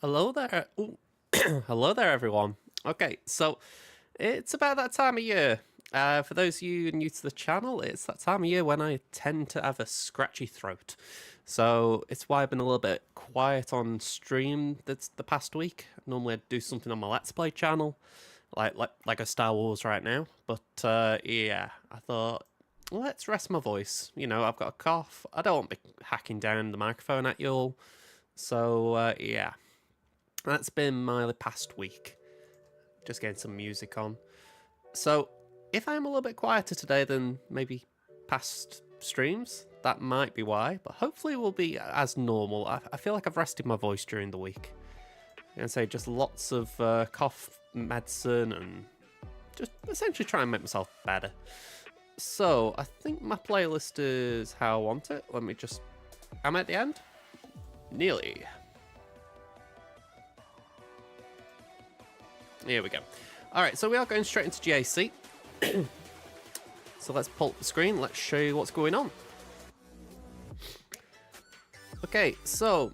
Hello there. Ooh. Hello there, everyone. Okay, so it's about that time of year. For those of you new to the channel, it's that time of year when I tend to have a scratchy throat. So it's why I've been a little bit quiet on stream the past week. Normally I'd do something on my Let's Play channel, like a Star Wars right now. But yeah, I thought, let's rest my voice. You know, I've got a cough. I don't want to be hacking down the microphone at you all. So yeah. That's been my past week. Just getting some music on. So, if I'm a little bit quieter today than maybe past streams, that might be why. But hopefully we'll be as normal. I feel like I've rested my voice during the week. And say just lots of cough medicine and just essentially try and make myself better. So, I think my playlist is how I want it. Let me just... I'm at the end? Nearly. Here we go. Alright, so we are going straight into GAC. So let's pull up the screen. Let's show you what's going on. Okay, so...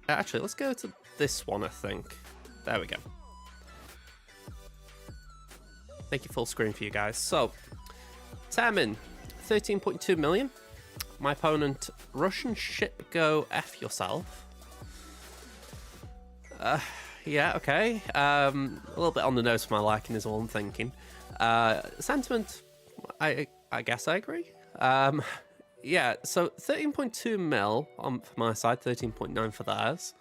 Actually, let's go to this one, I think. There we go. Make it full screen for you guys. So, Temmin, 13.2 million. My opponent, Russian SWGOH F yourself. Yeah, okay. A little bit on the nose for my liking is all I'm thinking. Sentiment, I guess I agree. Yeah, so 13.2 mil on for my side, 13.9 for theirs.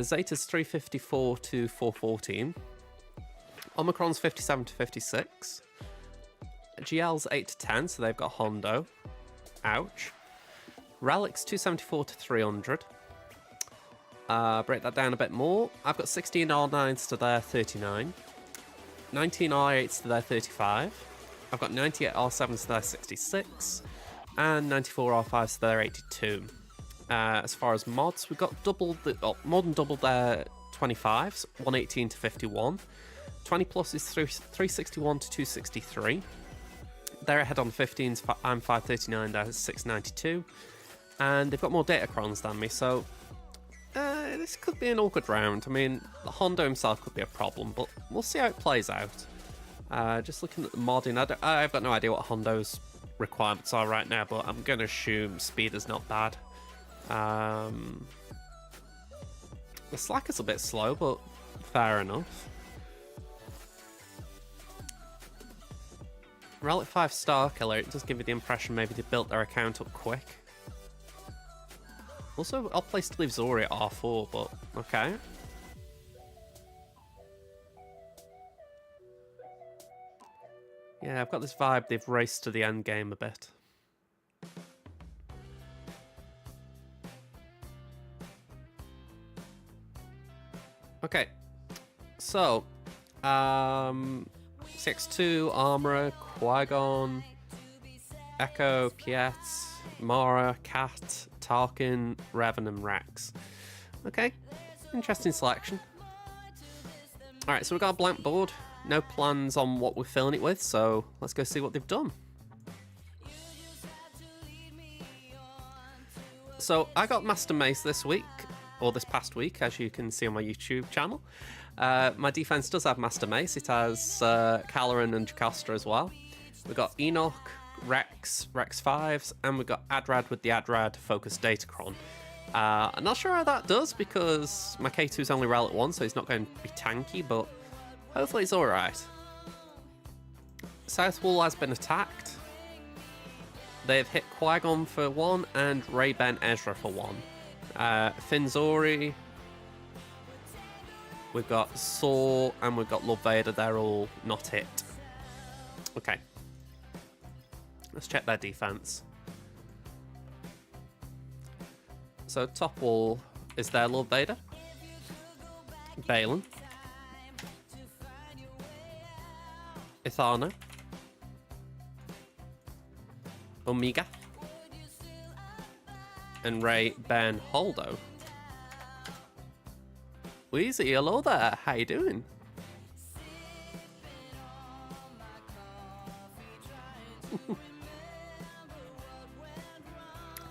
Zeta's 354 to 414. Omicron's 57 to 56. GL's 8 to 10, so they've got Hondo. Ouch. Relic's 274 to 300. Break that down a bit more. I've got 16 R9s to their 39. 19 R8s to their 35. I've got 98 R7s to their 66. And 94 R5s to their 82. As far as mods, we've got more than double their 25s, 118 to 51. 20 plus is 361 to 263. They're ahead on 15s. I'm 539, they're 692. And they've got more datacrons than me, so this could be an awkward round. I mean, the Hondo himself could be a problem, but we'll see how it plays out. Just looking at the modding, I've got no idea what Hondo's requirements are right now, but I'm going to assume speed is not bad. The slack is a bit slow, but fair enough. Relic 5 Star Killer, it does give you the impression maybe they built their account up quick. Also, I'll place to leave Zori at R4, but okay. Yeah, I've got this vibe they've raced to the end game a bit. Okay, so, CX2, Armorer, Qui-Gon, Echo, Piet, Mara, Cat, Tarkin, Revan, and Rex. Okay, interesting selection. Alright, so we've got a blank board. No plans on what we're filling it with, so let's go see what they've done. So I got Master Mace this week, or this past week, as you can see on my YouTube channel. My defense does have Master Mace. It has Caloran and Jocasta as well. We've got Enoch, Rex 5s, and we've got Adrad with the Adrad focused Datacron. I'm not sure how that does because my K2's only Relic 1, so he's not going to be tanky, but hopefully it's alright. South Wall has been attacked. They've hit Qui-Gon for 1 and Ray-Ben Ezra for 1. Finn Zori, we've got Saw, and we've got Lord Vader. They're all not hit. Okay. Let's check their defense. So top wall is there Lord Vader, Balin, Ithana, Omega, and Ray-Ben Holdo. Weezy, hello there. How you doing?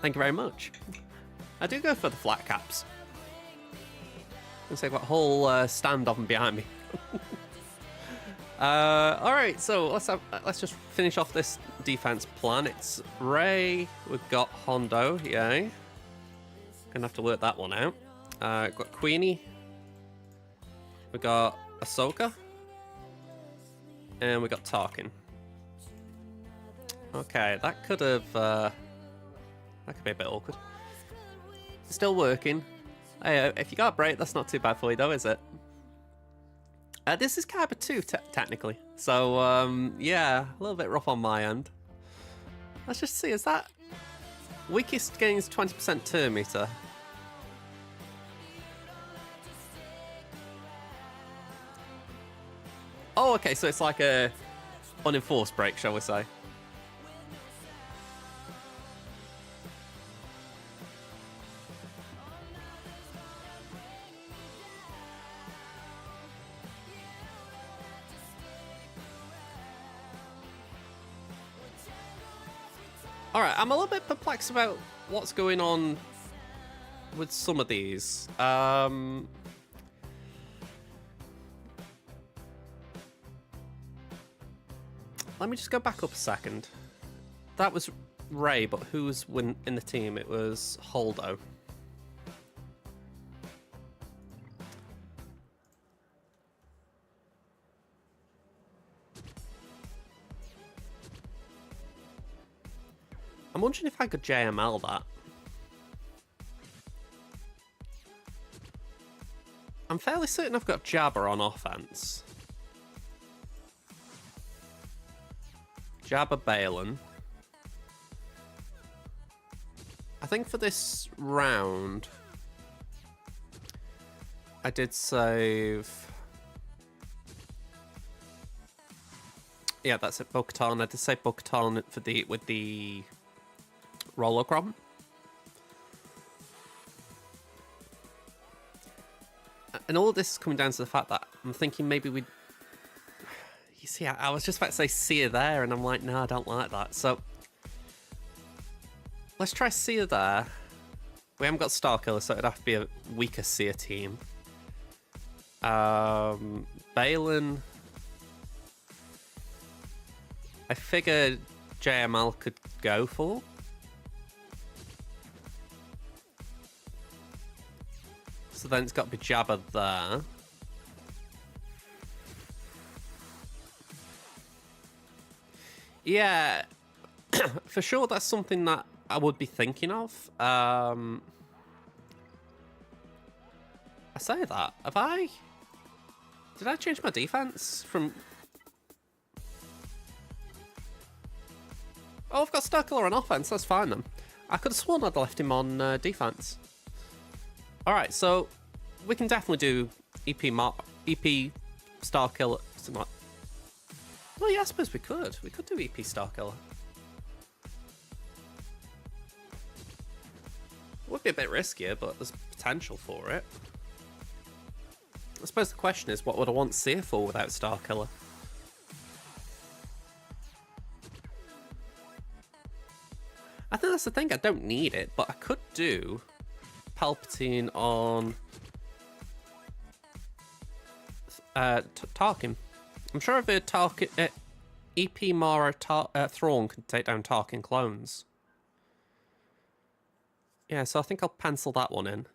Thank you very much. I do go for the flat caps. Looks like I've got a whole stand of them behind me. All right, so let's just finish off this defense plan. It's Rey. We've got Hondo. Yay. Gonna have to work that one out. Got Queenie. We got Ahsoka. And we got Tarkin. Okay, that could have. That could be a bit awkward. Still working. Hey, if you got a break, that's not too bad for you, though, is it? This is Kyber 2, technically. So, yeah, a little bit rough on my end. Let's just see, is that... Weakest gains 20% turn meter. Oh, okay, so it's like a unenforced break, shall we say. Alright, I'm a little bit perplexed about what's going on with some of these. Let me just go back up a second. That was Rey, but who was in the team? It was Holdo. I'm wondering if I could JML that. I'm fairly certain I've got Jabba on offense. Jabba Balin. I think for this round, I did save... Yeah, that's it, Bo-Katan. I did save Bo-Katan for with the Rolocron. And all of this is coming down to the fact that I'm thinking maybe we'd... You see, I was just about to say Seer there, and I'm like, no, I don't like that. So, let's try Seer there. We haven't got Starkiller, so it'd have to be a weaker Seer team. Balin... I figured JML could go for. So then it's got to be Jabba there. Yeah, for sure that's something that I would be thinking of. I say that. Have I... Did I change my defense from... Oh, I've got Starkiller on offense. That's fine then. I could have sworn I'd left him on defense. Alright, so we can definitely do EP Starkiller. Like... Well, yeah, I suppose we could. We could do EP Starkiller. Would be a bit riskier, but there's potential for it. I suppose the question is, what would I want Seer for without Starkiller? I think that's the thing, I don't need it, but I could do Palpatine on Tarkin. I'm sure if Tarkin, EP Mara Thrawn can take down Tarkin clones. Yeah, so I think I'll pencil that one in.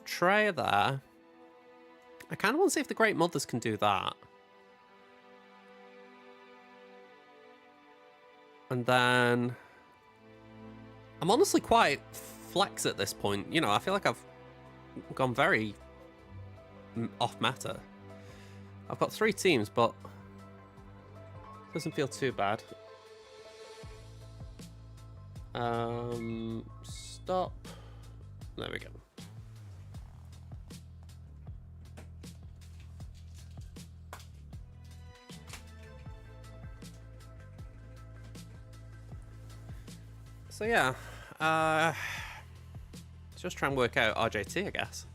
Trey there. I kind of want to see if the Great Mothers can do that. And then... I'm honestly quite flex at this point. You know, I feel like I've gone very off meta. I've got 3 teams, but... Doesn't feel too bad. Stop. There we go. So yeah, just try and work out RJT, I guess.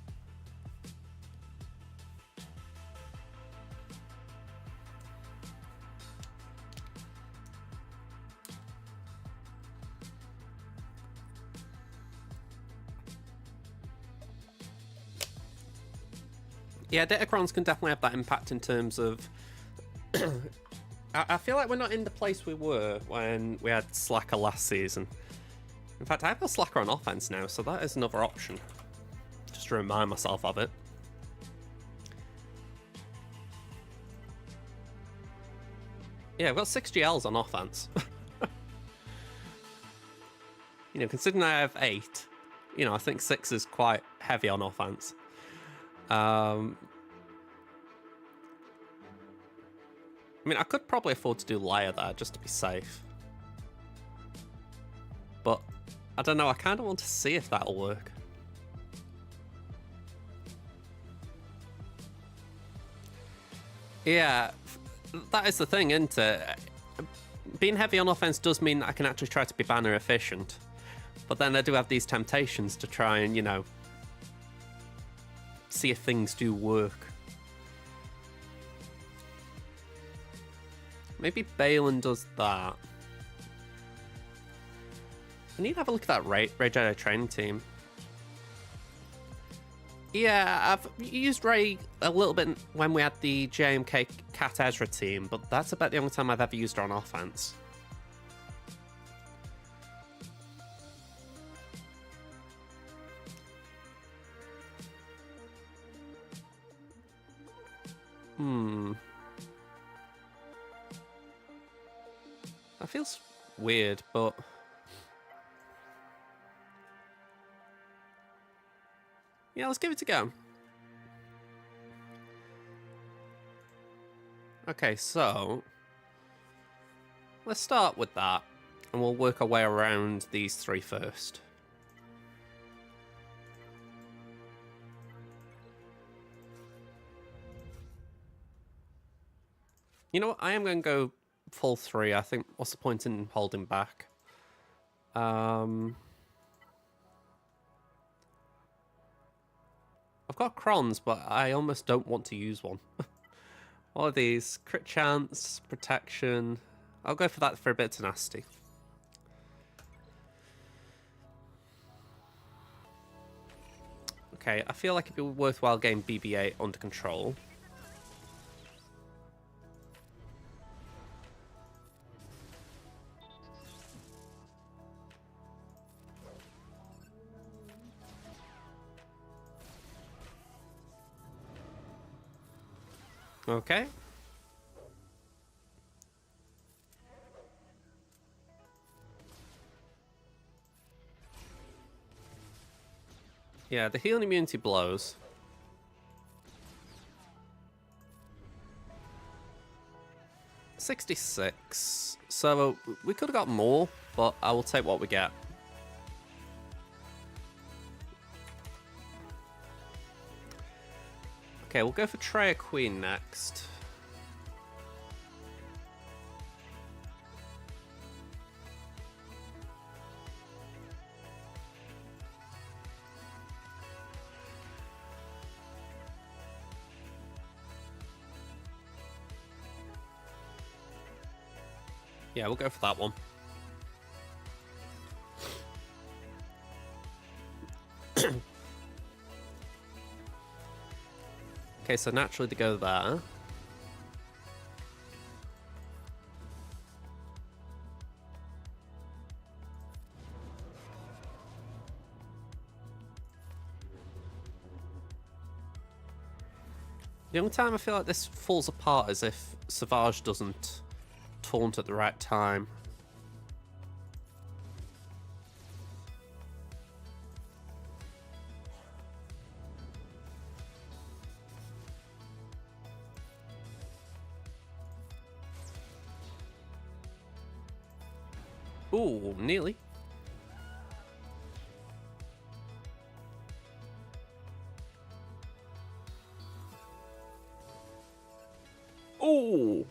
Yeah, Datacrons can definitely have that impact in terms of... I feel like we're not in the place we were when we had Slacker last season. In fact, I have a Slacker on offense now, so that is another option. Just to remind myself of it. Yeah, I've got 6 GLs on offense. You know, considering I have 8, you know, I think 6 is quite heavy on offense. I mean, I could probably afford to do Liar there, just to be safe. But, I don't know, I kind of want to see if that'll work. Yeah, that is the thing, isn't it? Being heavy on offense does mean I can actually try to be banner efficient. But then I do have these temptations to try and, you know, see if things do work. Maybe Balin does that. I need to have a look at that Ray Jedi training team. Yeah, I've used Ray a little bit when we had the JMK Cat Ezra team, but that's about the only time I've ever used her on offense. That feels weird, but... yeah, let's give it a go. Okay, so... let's start with that, and we'll work our way around these three first. You know what? I am going to go full 3. I think, what's the point in holding back? I've got crons, but I almost don't want to use one. All of these. Crit chance, protection. I'll go for that for a bit of tenacity. Okay, I feel like it'd be worthwhile getting BB-8 under control. Okay. Yeah, the healing immunity blows. $66. So we could have got more, but I will take what we get. Okay, we'll go for Treya Queen next. Yeah, we'll go for that one. Okay, so naturally to go there. The only time I feel like this falls apart is if SWGOH doesn't taunt at the right time. Ooh, nearly. Ooh.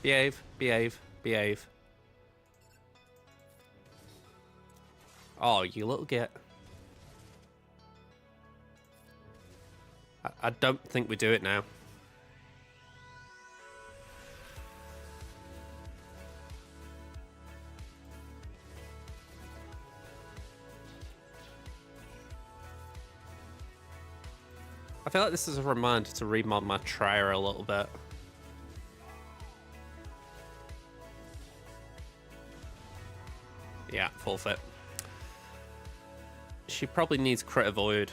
Behave, behave, behave. Oh, you little git. I don't think we do it now. I feel like this is a reminder to remod my Treya a little bit. Yeah, forfeit. She probably needs crit avoid.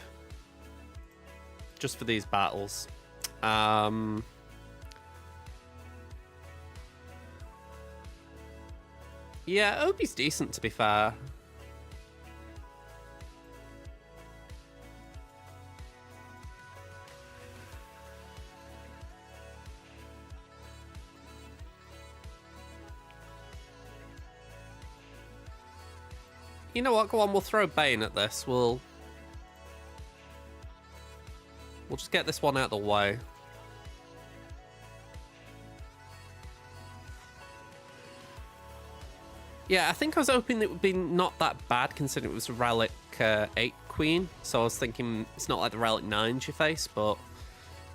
Just for these battles. Yeah, Obi's decent, to be fair. You know what? Go on, we'll throw Bane at this. We'll just get this one out of the way. Yeah, I think I was hoping it would be not that bad, considering it was a Relic 8 Queen. So I was thinking it's not like the Relic 9s you face, but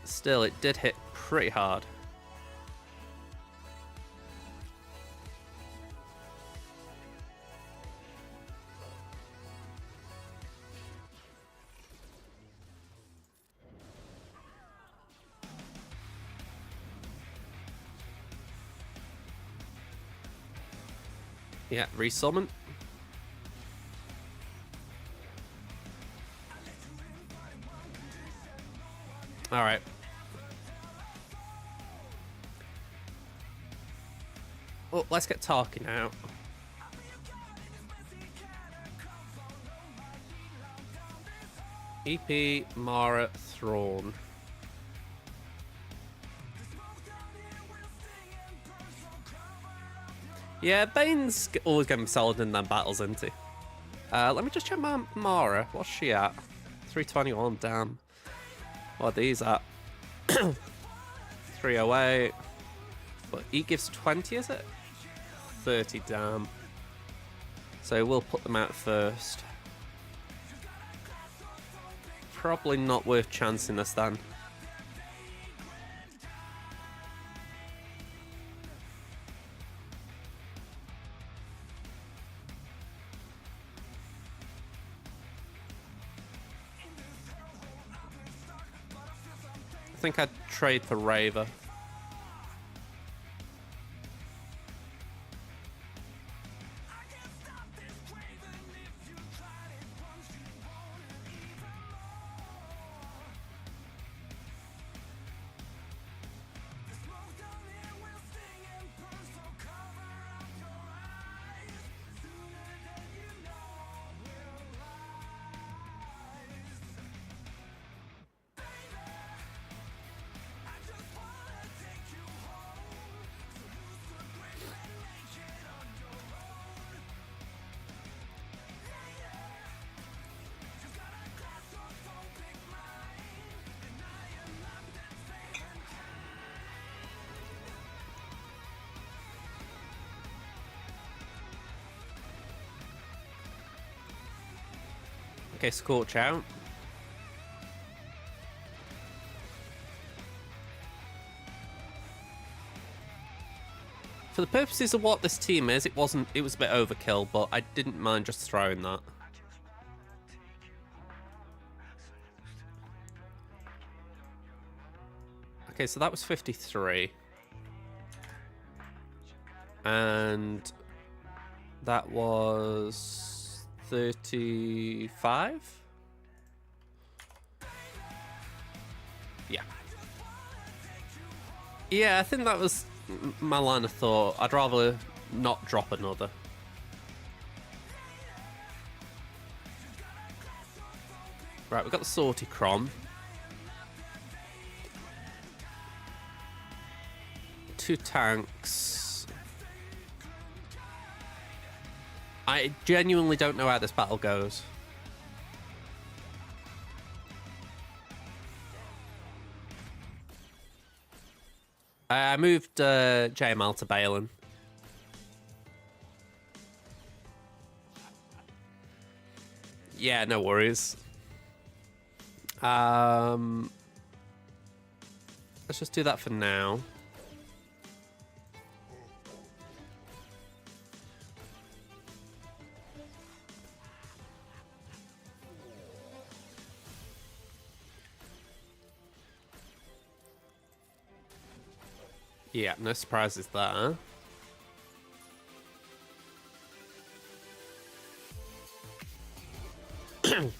still, it did hit pretty hard. Yeah, resummon. Alright. Oh, let's get talking out. EP, Mara, Thrawn. Yeah, Bane's always going to be solid in them battles, isn't he? Let me just check my Mara. What's she at? 321, damn. What are these at? 308. But he gives 20, is it? 30, damn. So we'll put them out first. Probably not worth chancing this then. I think I'd trade for Raver. Okay, Scorch out. For the purposes of what this team is, it was a bit overkill, but I didn't mind just throwing that. Okay, so that was 53. And that was 35? Yeah. Yeah, I think that was my line of thought. I'd rather not drop another. Right, we've got the Sortie Crom. 2 tanks. I genuinely don't know how this battle goes. I moved JML to Balin. Yeah, no worries. Let's just do that for now. Yeah, no surprises there. Go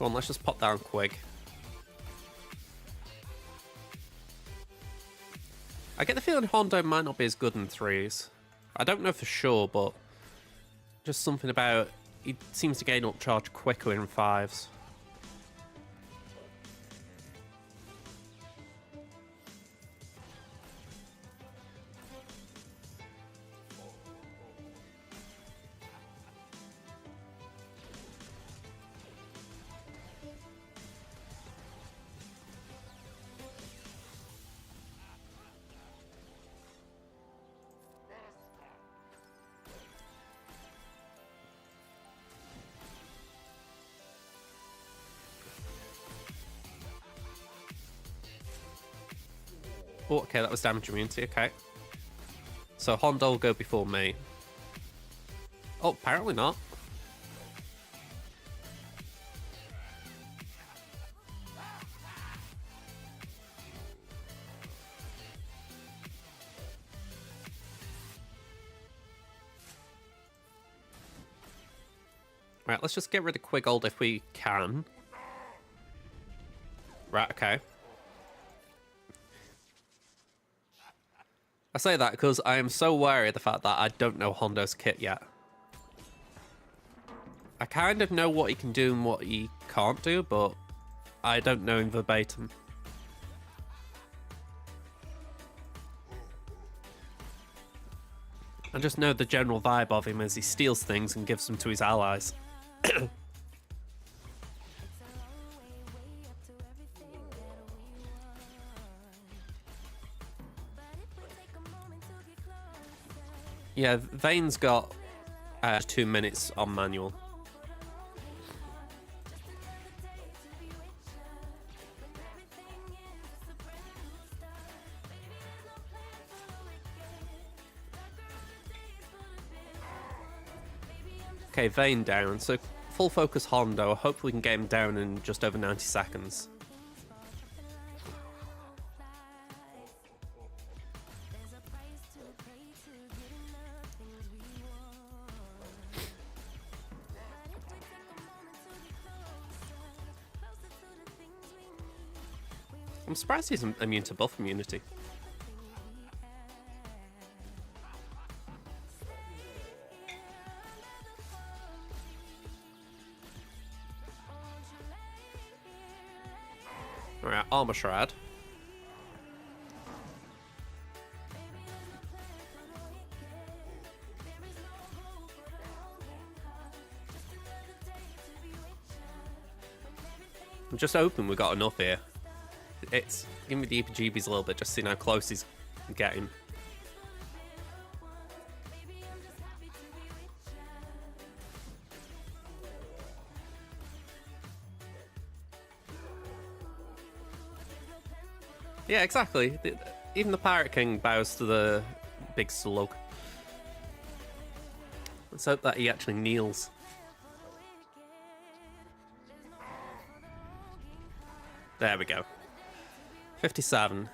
on, let's just pop down Quig. I get the feeling Hondo might not be as good in 3s. I don't know for sure, but just something about he seems to gain up charge quicker in 5s. Oh, okay, that was damage immunity, okay. So Hondo will go before me. Oh, apparently not. Right, let's just get rid of Quiggold if we can. Right, okay. I say that because I am so wary of the fact that I don't know Hondo's kit yet. I kind of know what he can do and what he can't do, but I don't know him verbatim. I just know the general vibe of him as he steals things and gives them to his allies. Yeah, Vane's got 2 minutes on manual. Okay, Vane down, so full focus Hondo. Hopefully we can get him down in just over 90 seconds. I'm surprised he's immune to buff immunity. Alright, Armor Shroud. I'm just hoping we got enough here. It's giving me the EPGBs a little bit, just seeing how close he's getting. Yeah, exactly. Even the Pirate King bows to the big slug. Let's hope that he actually kneels. There we go. 57.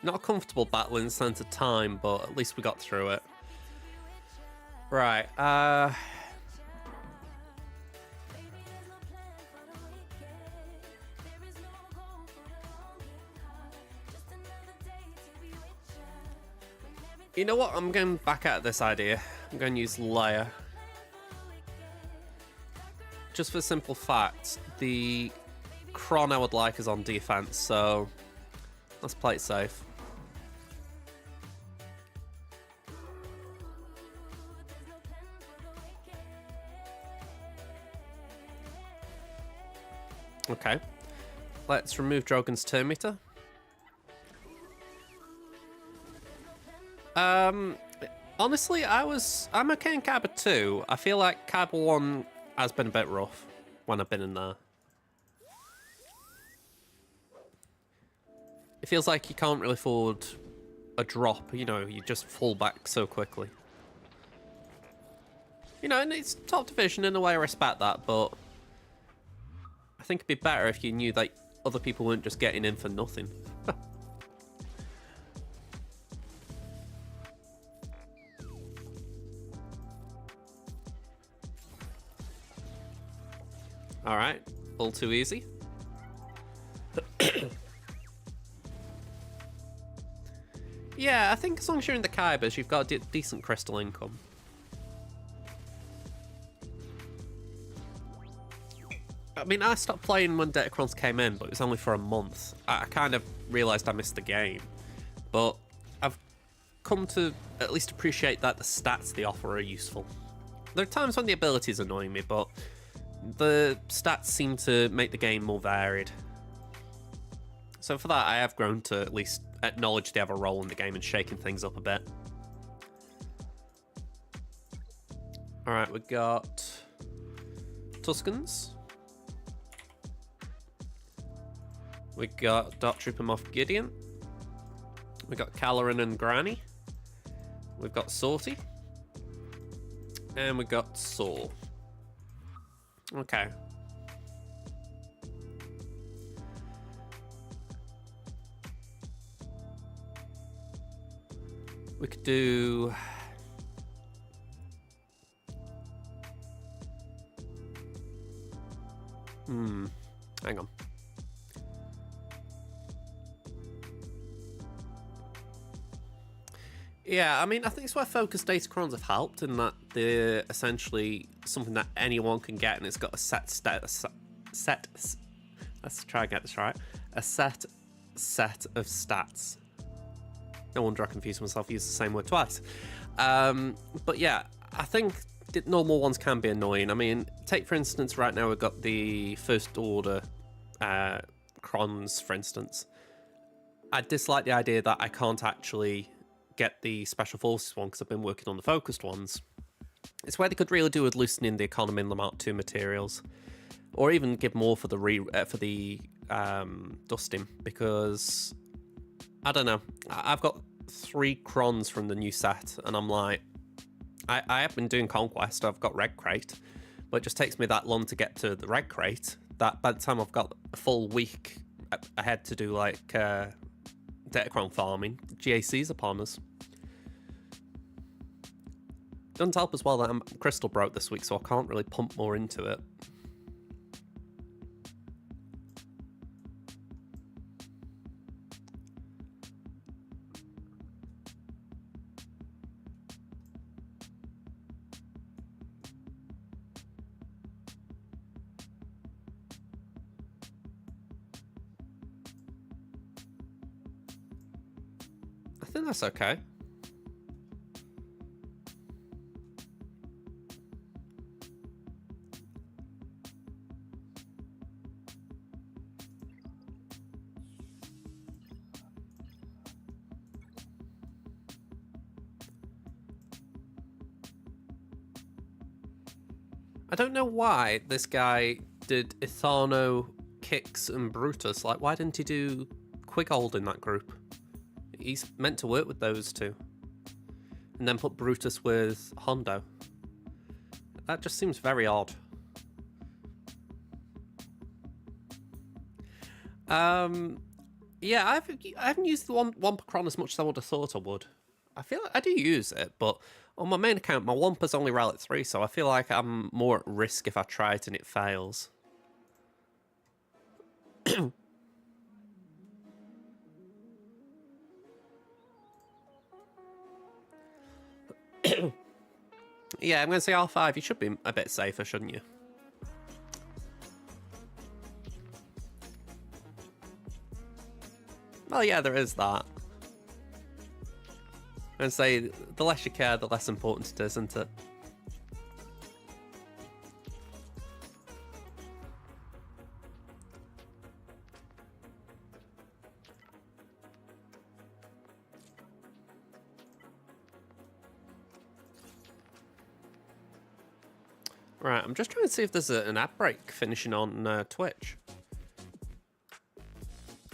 Not a comfortable battle in the sense of time, but at least we got through it. Right, you know what? I'm going back at this idea. I'm going to use Leia. Just for the simple fact, the Kron I would like is on defense, so let's play it safe. Okay. Let's remove Drogon's turn meter. Honestly, I'm okay in Cabba 2. I feel like Cabba 1 has been a bit rough when I've been in there. It feels like you can't really afford a drop, you know, you just fall back so quickly. You know, and it's top division in a way, I respect that, but I think it'd be better if you knew that other people weren't just getting in for nothing. Alright, all too easy. Yeah, I think as long as you're in the Kybers, you've got a decent crystal income. I mean, I stopped playing when Datacrons came in, but it was only for a month. I kind of realised I missed the game. But I've come to at least appreciate that the stats they offer are useful. There are times when the abilities annoy me, but the stats seem to make the game more varied. So for that, I have grown to at least acknowledge they have a role in the game and shaking things up a bit. Alright, we got Tuskens. We got Dark Trooper Moff Gideon. We got Caloran and Granny. We've got Sorty. And we got Saul. Okay. We could do... hang on. Yeah, I mean, I think it's where focus datacrons have helped in that they're essentially something that anyone can get, and it's got a let's try and get this right. A set of stats. No wonder I confused myself, used the same word twice. But yeah, I think the normal ones can be annoying. I mean, take for instance, right now we've got the first order crons, for instance. I dislike the idea that I can't actually get the special forces one because I've been working on the focused ones. It's where they could really do with loosening the economy in the Mark II materials, or even give more for the dusting, because I don't know. I've got 3 crons from the new set, and I'm like, I have been doing Conquest. I've got Red Crate, but it just takes me that long to get to the Red Crate that by the time I've got a full week ahead to do like Datacron farming, GAC's upon us. Doesn't help as well that I'm crystal broke this week, so I can't really pump more into it. I think that's okay. I don't know why this guy did Ithano, Kix, and Brutus. Like, why didn't he do Quigold in that group? He's meant to work with those two. And then put Brutus with Hondo. That just seems very odd. Yeah, I haven't used the one per cron as much as I would have thought I would. I feel like I do use it, but on my main account, my Wampa's only Relic 3, so I feel like I'm more at risk if I try it and it fails. Yeah, I'm going to say R5. You should be a bit safer, shouldn't you? Well, yeah, there is that. I'm going to say, the less you care, the less important it is, isn't it? Right, I'm just trying to see if there's an ad break finishing on Twitch.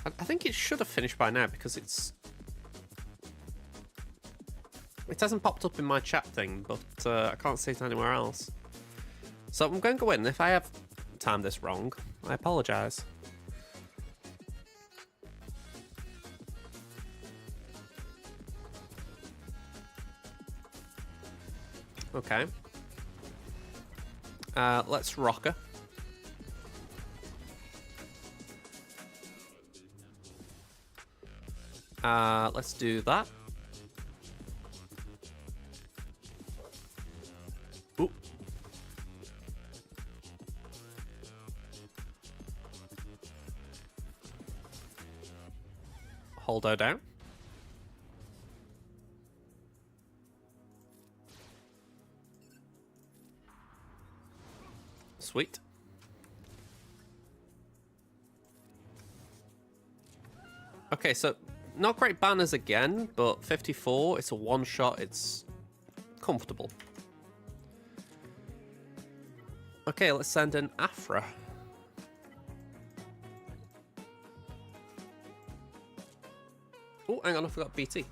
I think it should have finished by now because it hasn't popped up in my chat thing, but I can't see it anywhere else. So I'm going to go in. If I have timed this wrong, I apologise. Okay. Let's rock her. Let's do that. Ooh. Hold her down. Sweet. Okay, so not great banners again, but 54, it's a one-shot, it's comfortable. Okay, let's send in Afra. Oh, hang on, I forgot BT.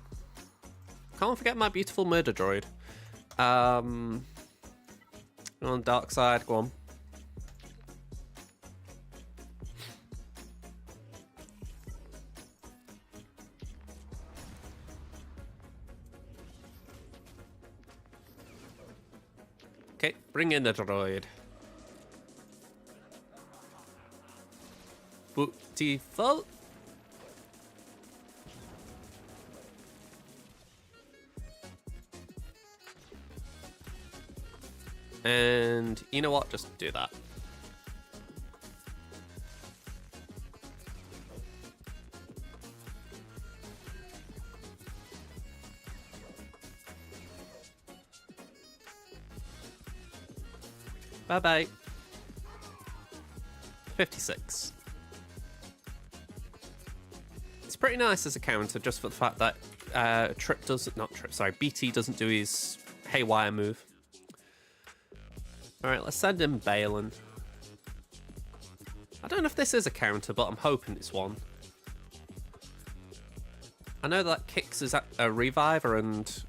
Can't forget my beautiful murder droid. On the dark side, go on. Okay, bring in the droid. Beautiful. And you know what? Just do that. Bye-bye. 56. It's pretty nice as a counter, just for the fact that BT doesn't do his haywire move. Alright, let's send in Balin. I don't know if this is a counter, but I'm hoping it's one. I know that Kicks is a reviver and,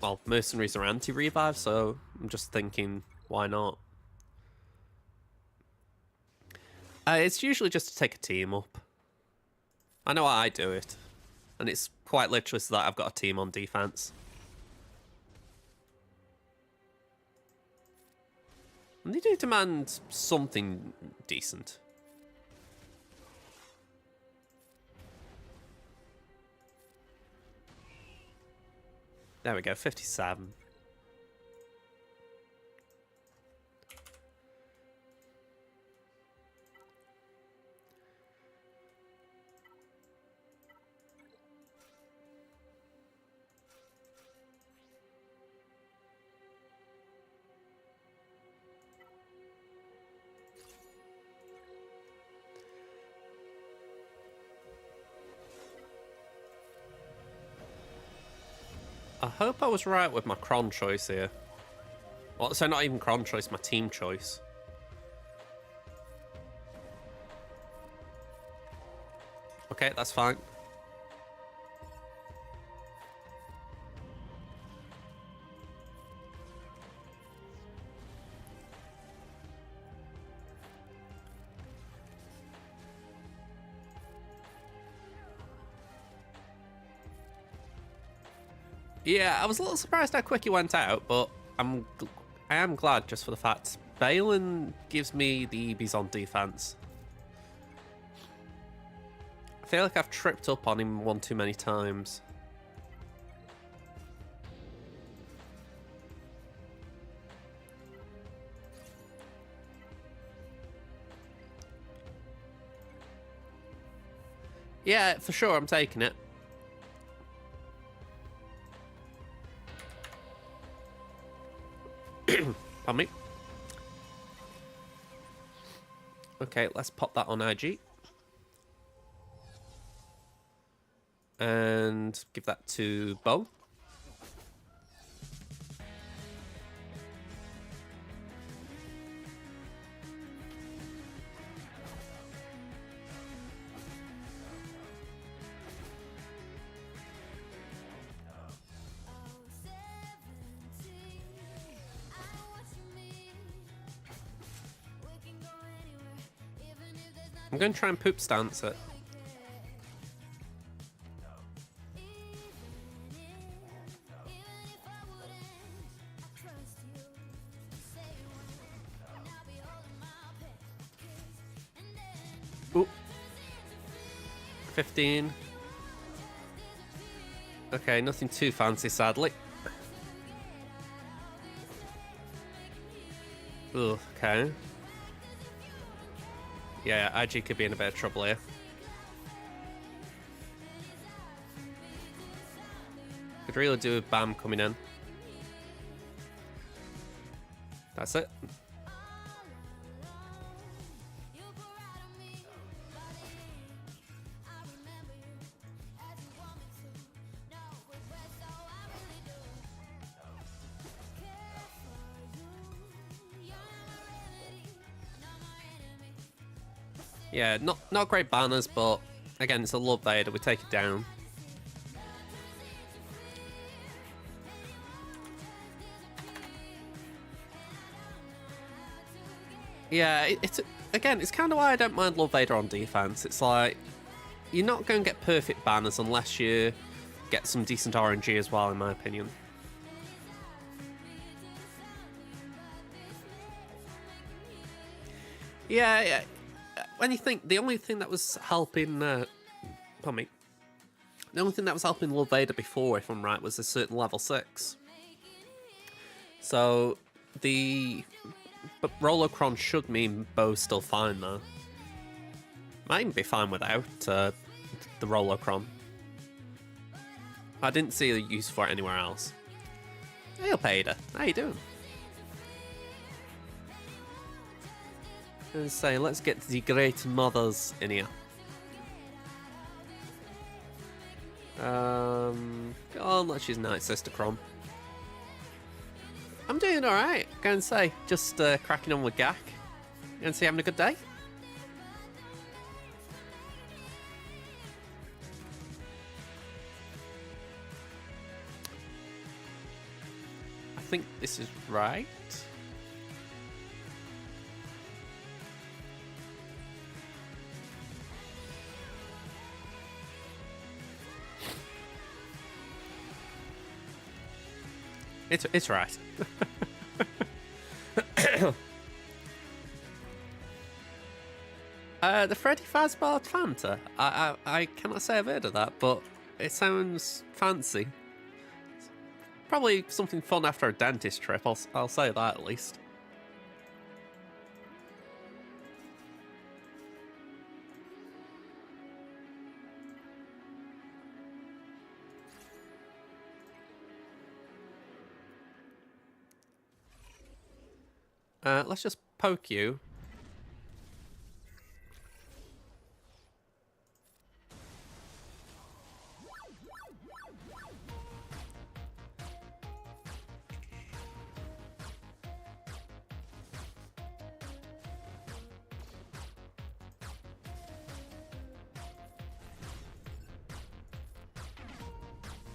well, mercenaries are anti-revive, so I'm just thinking, why not? It's usually just to take a team up. I know I do it. And it's quite literally so that I've got a team on defense. And they do demand something decent. There we go, 57. I hope I was right with my cron choice here. Well, so not even cron choice, my team choice. Okay, that's fine. Yeah, I was a little surprised how quick he went out, but I am glad just for the fact Balin gives me the EBs on defense. I feel like I've tripped up on him one too many times. Yeah, for sure, I'm taking it. Pardon me. Okay, let's pop that on IG. And give that to Bo. I'm going to try and poop stance it. Ooh. 15. Okay, nothing too fancy, sadly. Ooh, okay. Yeah, IG could be in a bit of trouble here. Could really do with Bam coming in. That's it. Yeah, not great banners, but again, it's a Love Vader. We take it down. Yeah, it's again, it's kind of why I don't mind Love Vader on defense. It's like you're not going to get perfect banners unless you get some decent RNG as well, in my opinion. Yeah. when you think the only thing that was helping, pardon me, the only thing that was helping Lord Vader before, if I'm right, was a certain level 6. So the Rolocron should mean Bo's still fine though. Might even be fine without the Rolocron. I didn't see a use for it anywhere else. Hey, Vader, how you doing? And say, let's get the great mothers in here. Go on, let's use Night Sister Crom. I'm doing alright, go and say. Just cracking on with Gak. Go and say, having a good day? I think this is right. It's right. The Freddy Fazbear Fanta. I cannot say I've heard of that, but it sounds fancy. Probably something fun after a dentist trip. I'll say that at least. Let's just poke you.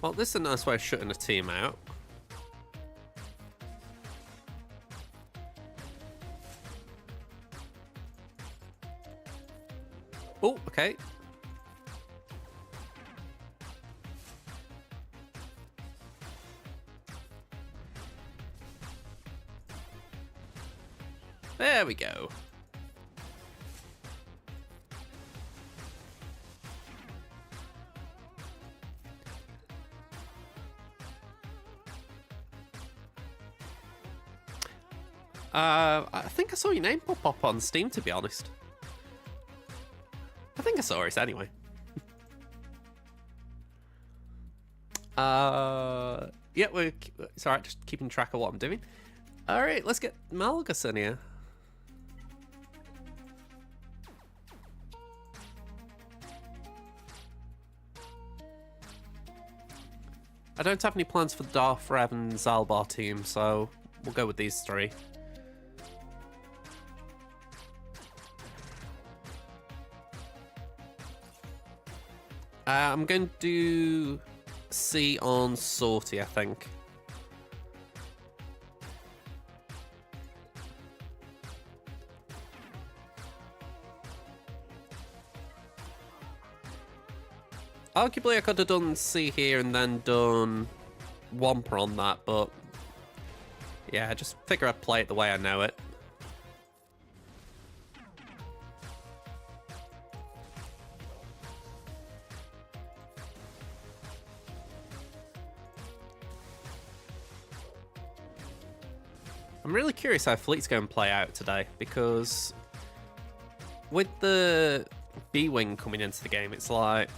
Well, this is a nice way of shutting a team out. Oh, okay. There we go. I think I saw your name pop up on Steam, to be honest. I think I saw it anyway. Yeah, it's alright, just keeping track of what I'm doing. Alright, let's get Malgus in here. I don't have any plans for the Darth Rev and Zalbar team, so we'll go with these three. I'm going to do C on Sortie, I think. Arguably, I could have done C here and then done Wampa on that, but yeah, I just figure I'd play it the way I know it. I'm really curious how Fleet's going to play out today, because with the B-Wing coming into the game, it's like...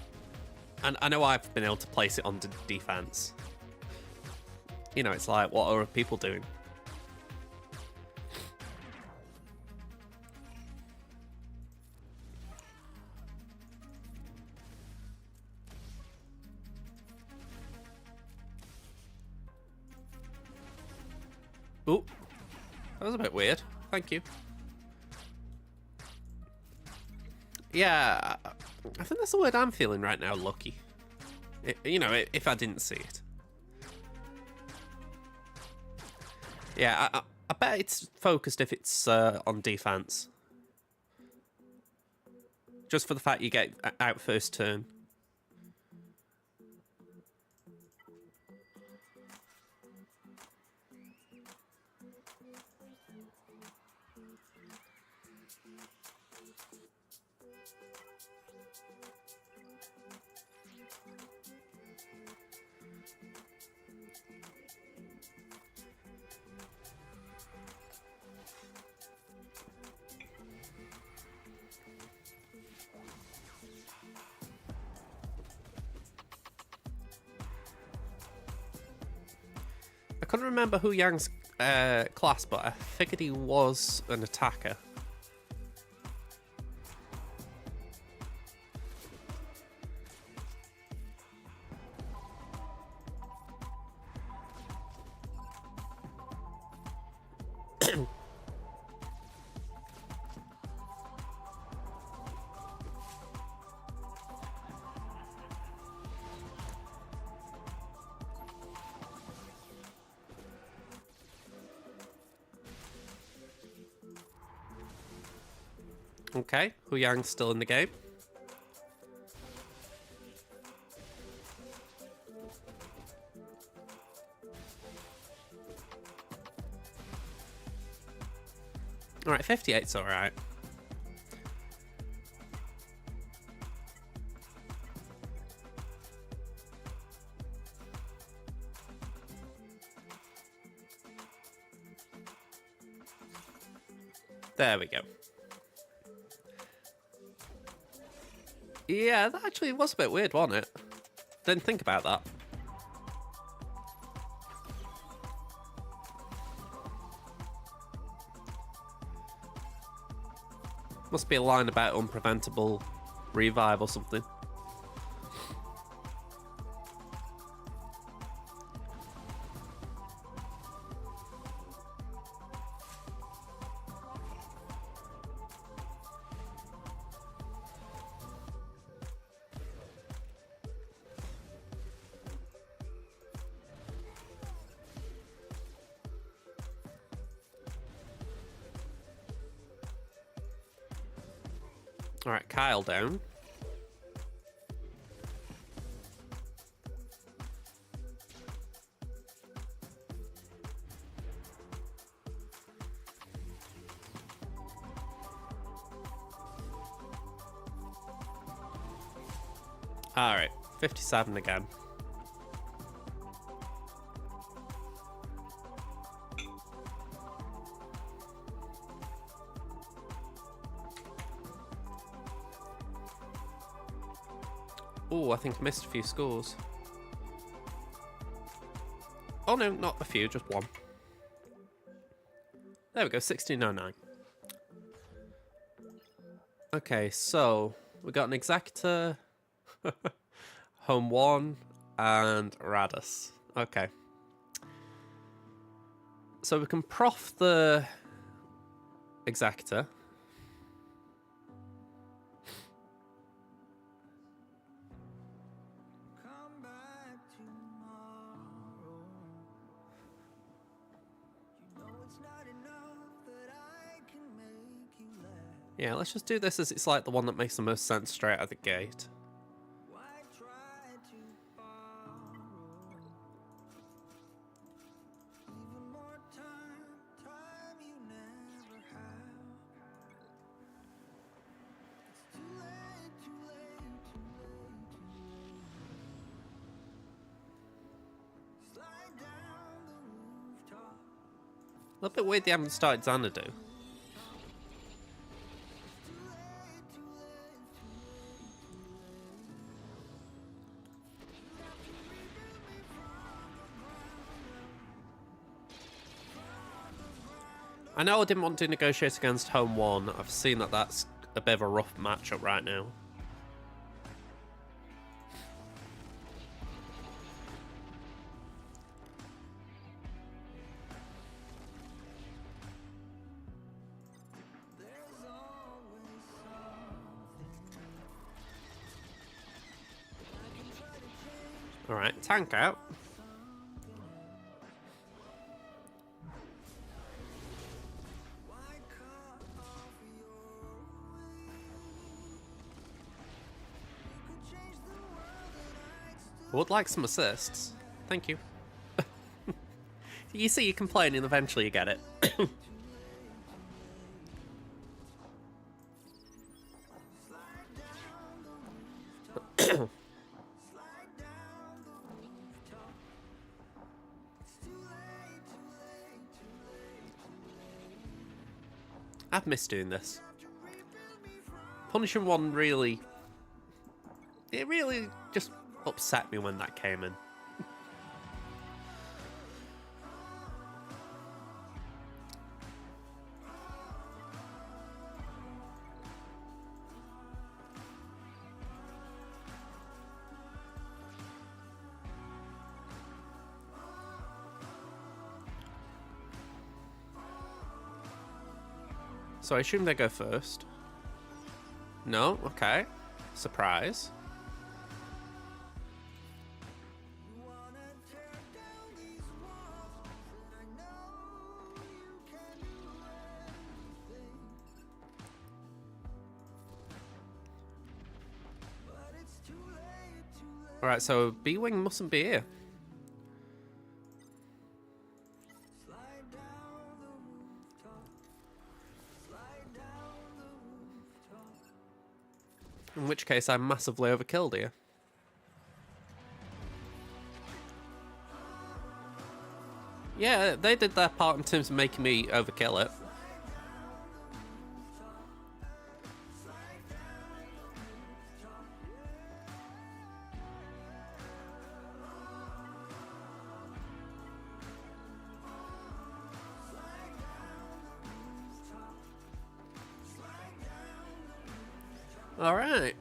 And I know I've been able to place it on defense. You know, it's like, what are people doing? Ooh. That was a bit weird. Thank you. Yeah, I think that's the word I'm feeling right now, lucky. You know, if I didn't see it. Yeah, I bet it's focused if it's on defense. Just for the fact you get out first turn. I couldn't remember Hu Yang's class, but I figured he was an attacker. Okay, Hu Yang's still in the game. Alright, 58's alright. There we go. Yeah, that actually was a bit weird, wasn't it? Didn't think about that. Must be a line about unpreventable revive or something. Alright, Kyle down. Alright, 57 again. Oh, I think I missed a few scores. Oh no, not a few, just one. There we go, 1609. Okay, so we got an Executor, Home 1, and Radis. Okay. So we can prof the Executor. Yeah, let's just do this as it's like the one that makes the most sense straight out of the gate. A little bit weird they haven't started Xanadu. I know I didn't want to negotiate against Home 1. I've seen that that's a bit of a rough matchup right now. Alright, tank out. I would like some assists. Thank you. You see, you complain and eventually you get it. I've missed doing this. Punishing one really... It really just upset me when that came in. So I assume they go first. No? Okay. Surprise. Alright, so B-Wing mustn't be here. In which case, I'm massively overkilled here. Yeah, they did their part in terms of making me overkill it. All right.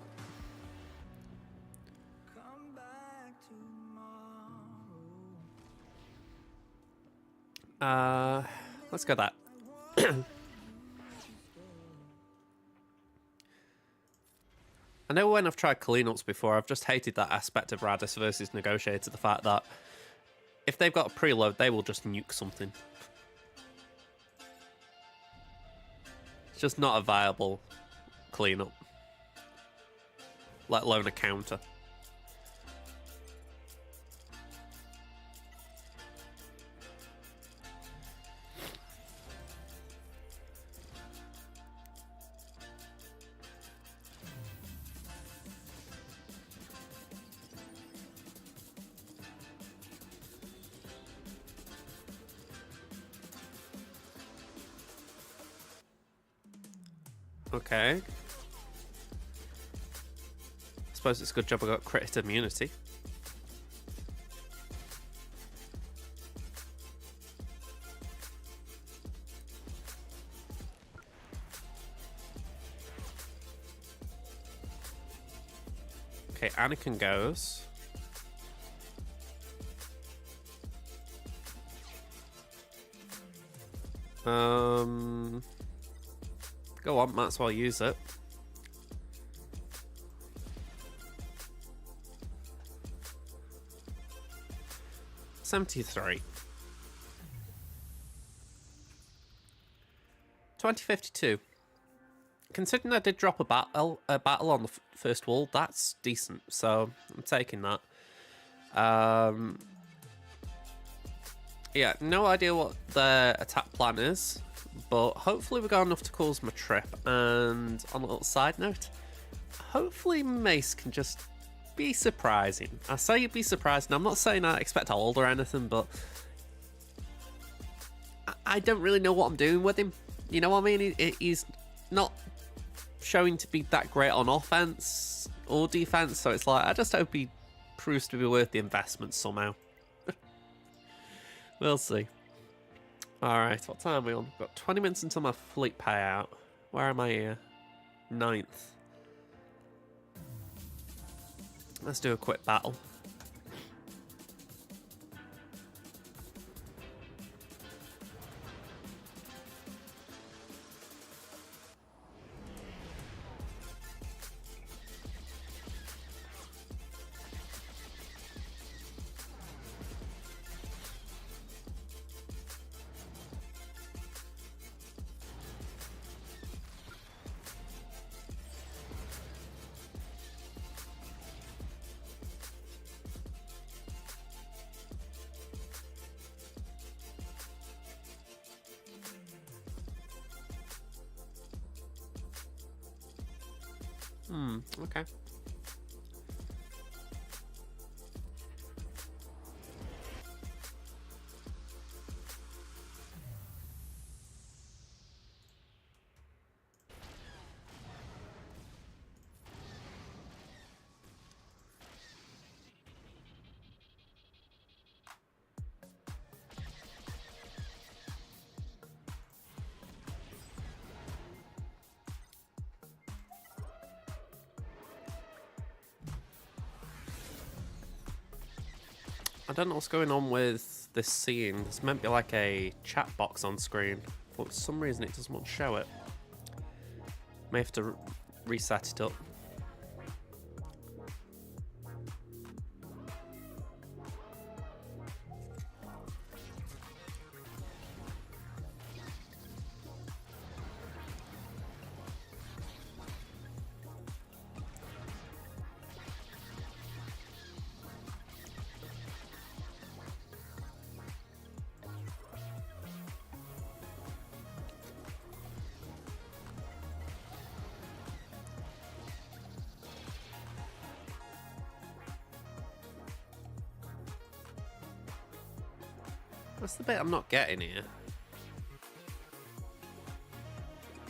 Let's go that. I know when I've tried cleanups before, I've just hated that aspect of Radis versus Negotiator, the fact that if they've got a preload, they will just nuke something. It's just not a viable cleanup, let alone a counter. Okay. I suppose it's a good job I got crit immunity. Okay, Anakin goes. Go on, might as well use it. $73. 2052. Considering I did drop a battle on the first wall, that's decent. So I'm taking that. Yeah, no idea what their attack plan is, but hopefully we got enough to cause my trip. And on a little side note, hopefully Mace can just be surprising. I say be surprising. I'm not saying I expect to hold or anything, but I don't really know what I'm doing with him. You know what I mean? He's not showing to be that great on offense or defense, so it's like I just hope he proves to be worth the investment somehow. We'll see. Alright, what time are we on? I've got 20 minutes until my fleet payout. Where am I here? 9th. Let's do a quick battle. Okay. I don't know what's going on with this scene. There's meant to be like a chat box on screen, but for some reason it doesn't want to show it. May have to reset it up. That's the bit I'm not getting here.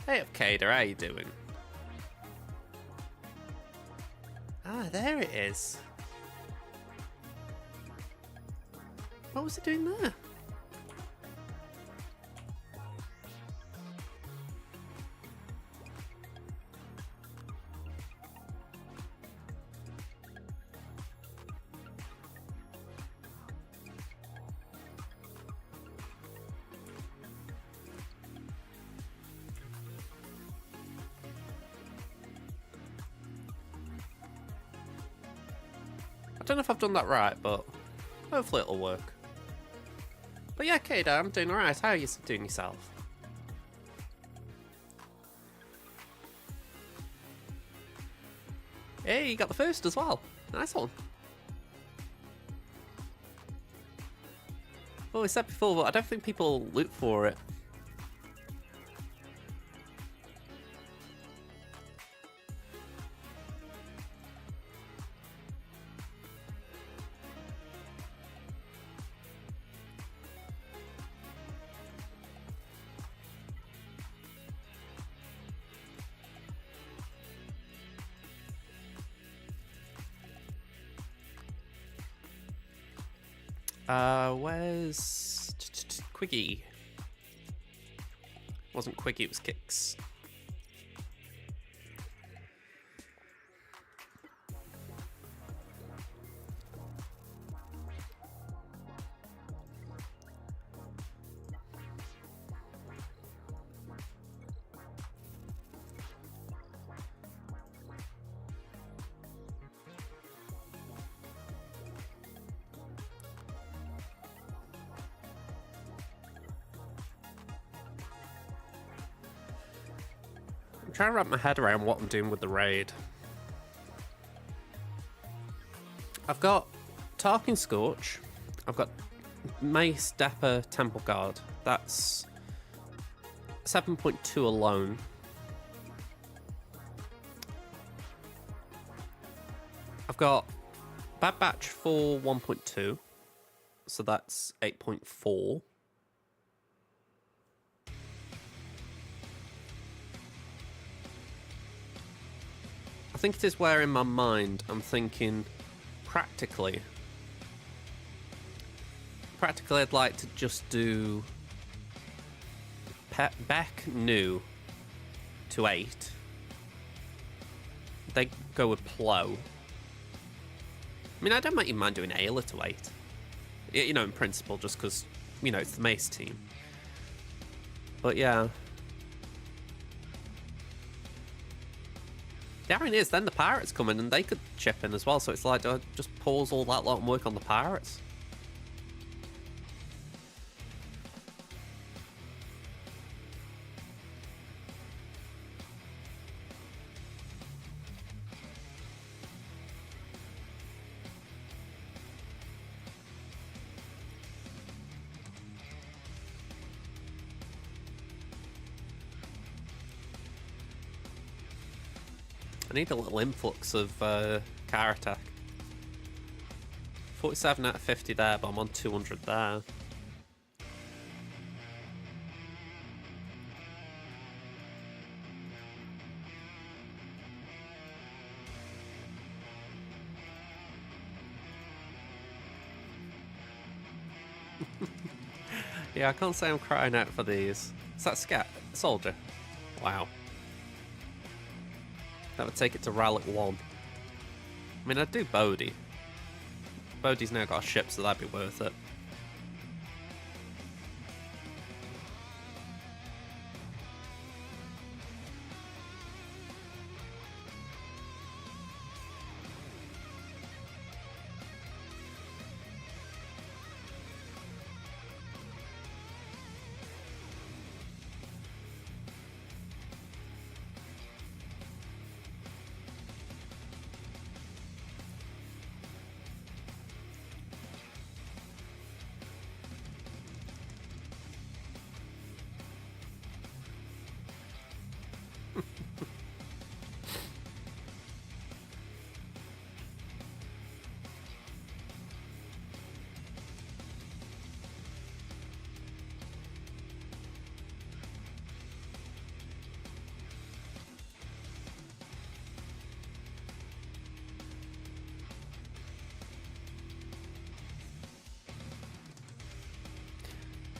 Hey up, Kader, how you doing? Ah, there it is. What was it doing there? I don't know if I've done that right, but hopefully it'll work. But yeah, Kader, I'm doing alright. How are you doing yourself? Hey, you got the first as well. Nice one. Well, we said before, but I don't think people loot for it. Where's Quiggy? Wasn't Quiggy, it was Kicks. I'm trying to wrap my head around what I'm doing with the raid. I've got Tarkin Scorch. I've got Mace Dapper Temple Guard. That's 7.2 alone. I've got Bad Batch for 1.2. So that's 8.4. I think it is where in my mind I'm thinking practically I'd like to just do Beck New to 8. They go with Plo. I mean, I don't even mind doing Ayla to 8. You know, in principle, just because, you know, it's the Mace team. But yeah. The irony is, then the Pirates come in and they could chip in as well, so it's like, do I just pause all that lot and work on the Pirates? I need a little influx of car attack. 47 out of 50 there, but I'm on 200 there. Yeah, I can't say I'm crying out for these. Is that Scat? Soldier? Wow. That would take it to Relic 1. I mean, I'd do Bodhi. Bodhi's now got a ship, so that'd be worth it.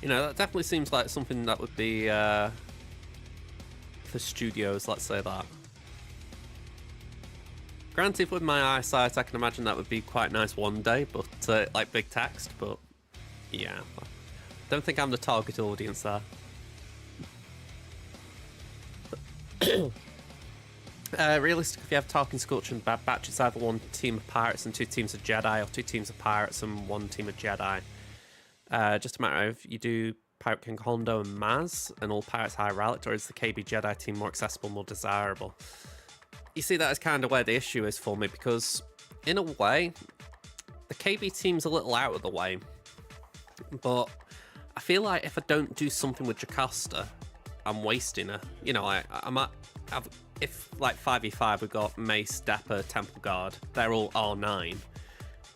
You know, that definitely seems like something that would be for studios, let's say that. Granted, with my eyesight, I can imagine that would be quite nice one day, but like big text, but yeah. Don't think I'm the target audience there. Realistically, if you have Tarkin, Scorch and Bad Batch, it's either one team of pirates and two teams of Jedi, or two teams of pirates and one team of Jedi. Just a matter of you do Pirate King Hondo and Maz, and all pirates high relic, or is the KB Jedi team more accessible, more desirable? You see, that is kind of where the issue is for me, because in a way, the KB team's a little out of the way, but I feel like if I don't do something with Jocasta, I'm wasting her. You know, if like 5v5 we've got Mace, Dapper, Temple Guard, they're all R9.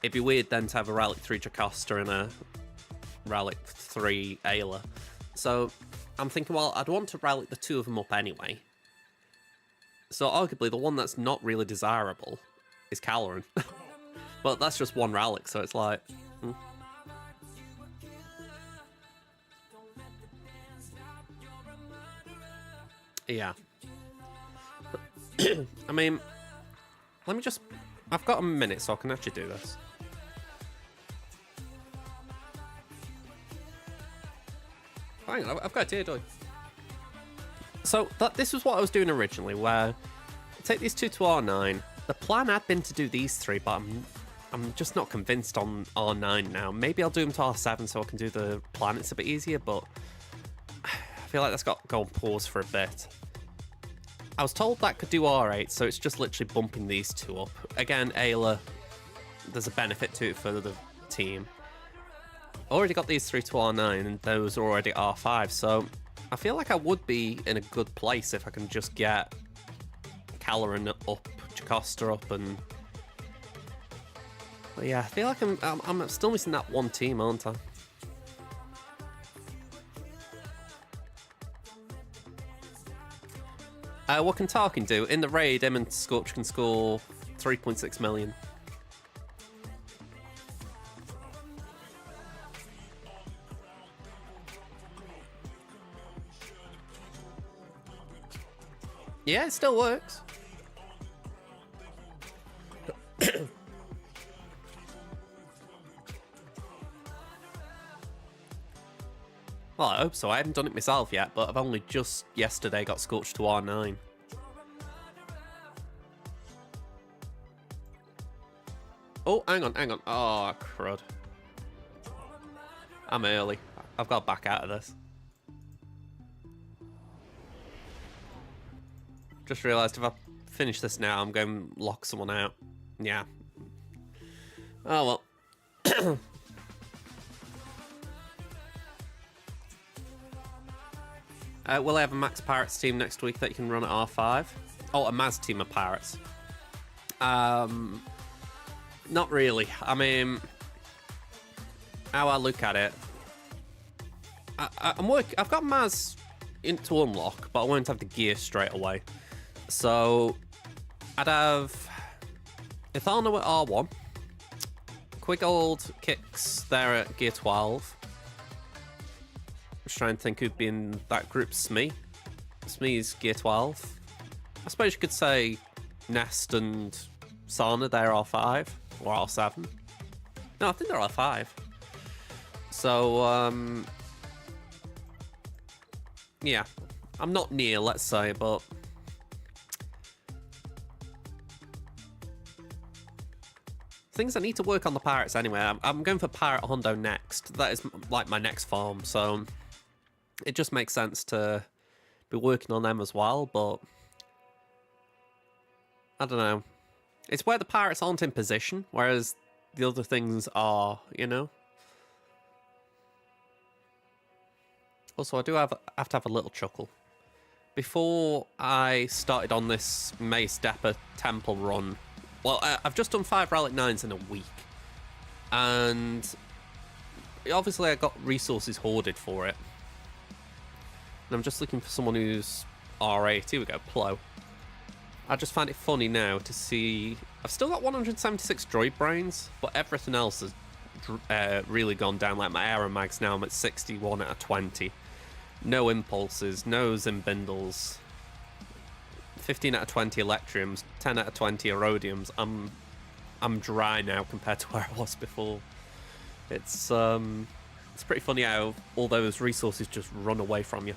It'd be weird then to have a Relic 3 Jocasta and a Relic 3 Ayla. So I'm thinking, well, I'd want to relic the two of them up anyway. So arguably the one that's not really desirable is Caloran. But that's just one relic, so it's like... Yeah. I mean, let me just... I've got a minute, so I can actually do this. Hang on, I've got it here, do I? So, this was what I was doing originally, where I take these two to R9. The plan had been to do these three, but I'm just not convinced on R9 now. Maybe I'll do them to R7 so I can do the planets a bit easier, but I feel like that's got to go on pause for a bit. I was told that could do R8, so it's just literally bumping these two up. Again, Ayla, there's a benefit to it for the team. Already got these three to R9, and those are already R5, so I feel like I would be in a good place if I can just get Caloran up, Jocasta up, and... But yeah, I feel like I'm still missing that one team, aren't I? What can Tarkin do? In the raid, him and Scorch can score 3.6 million. Yeah, it still works. Well, I hope so. I haven't done it myself yet, but I've only just yesterday got Scorched to R9. Oh, hang on. Oh, crud. I'm early. I've got to back out of this. Just realised if I finish this now, I'm going to lock someone out. Yeah. Oh, well. Will I have a Max Pirates team next week that you can run at R5? Oh, a Maz team of Pirates. Not really. I mean, how I look at it, I've got Maz to unlock, but I won't have the gear straight away. So I'd have Ithano at R1, Quiggold kicks there at gear 12. Just trying to think who'd be in that group. Smee. Smee's gear 12. I suppose you could say Nest and Sana, they're R5 or R7. No, I think there are 5. So, yeah. I'm not near, let's say, but... Things I need to work on the pirates anyway. I'm going for Pirate Hondo next. That is, like, my next farm, so... It just makes sense to be working on them as well, but... I don't know. It's where the pirates aren't in position, whereas the other things are, you know? Also, I do have to have a little chuckle. Before I started on this Mace Depper Temple run, well, I've just done 5 Relic 9s in a week. And obviously I got resources hoarded for it. And I'm just looking for someone who's R8. Here we go, Plo. I just find it funny now to see... I've still got 176 droid brains, but everything else has really gone down. Like my aeromags now, I'm at 61 out of 20. No impulses, no Zimbindles. 15 out of 20 Electriums, 10 out of 20 Erodiums. I'm dry now compared to where I was before. It's pretty funny how all those resources just run away from you.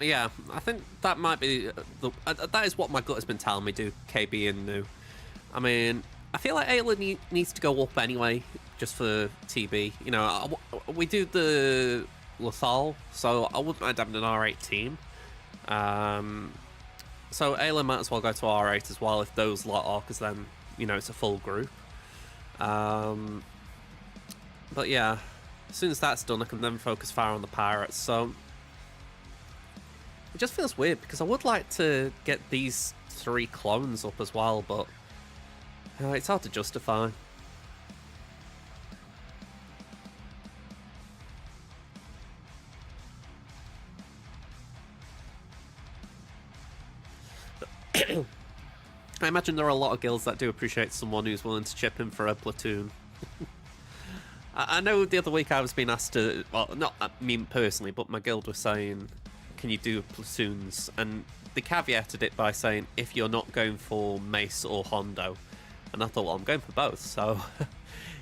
Yeah, I think that might be that is what my gut has been telling me do, KB and Nu. I mean, I feel like Ayla needs to go up anyway, just for TB. You know, we do the Lethal, so I wouldn't mind having an R8 team. So Ayla might as well go to R8 as well if those lot are, because then, you know, it's a full group. But yeah, as soon as that's done, I can then focus fire on the pirates, so... It just feels weird, because I would like to get these 3 clones up as well, but it's hard to justify. I imagine there are a lot of guilds that do appreciate someone who's willing to chip in for a platoon. I know the other week I was being asked to, well, not me personally, but my guild was saying... Can you do platoons? And they caveated it by saying if you're not going for Mace or Hondo, and I thought, well, I'm going for both, so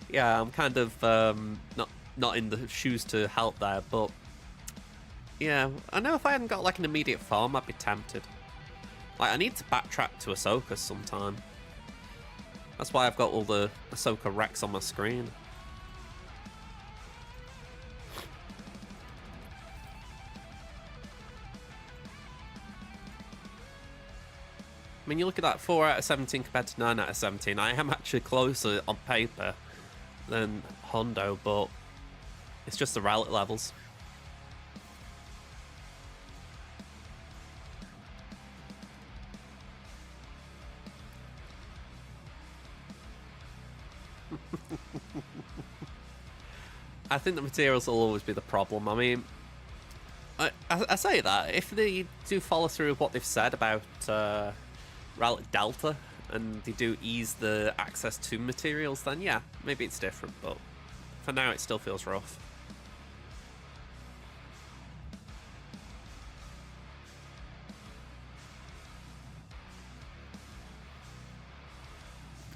yeah, I'm kind of not in the shoes to help there, but yeah, I know if I hadn't got like an immediate farm, I'd be tempted. Like, I need to backtrack to Ahsoka sometime. That's why I've got all the Ahsoka wrecks on my screen. I mean, you look at that 4 out of 17 compared to 9 out of 17. I am actually closer on paper than Hondo, but it's just the relic levels. I think the materials will always be the problem. I mean, I say that, if they do follow through with what they've said about Relic Delta, and they do ease the access to materials, then yeah, maybe it's different, but for now it still feels rough.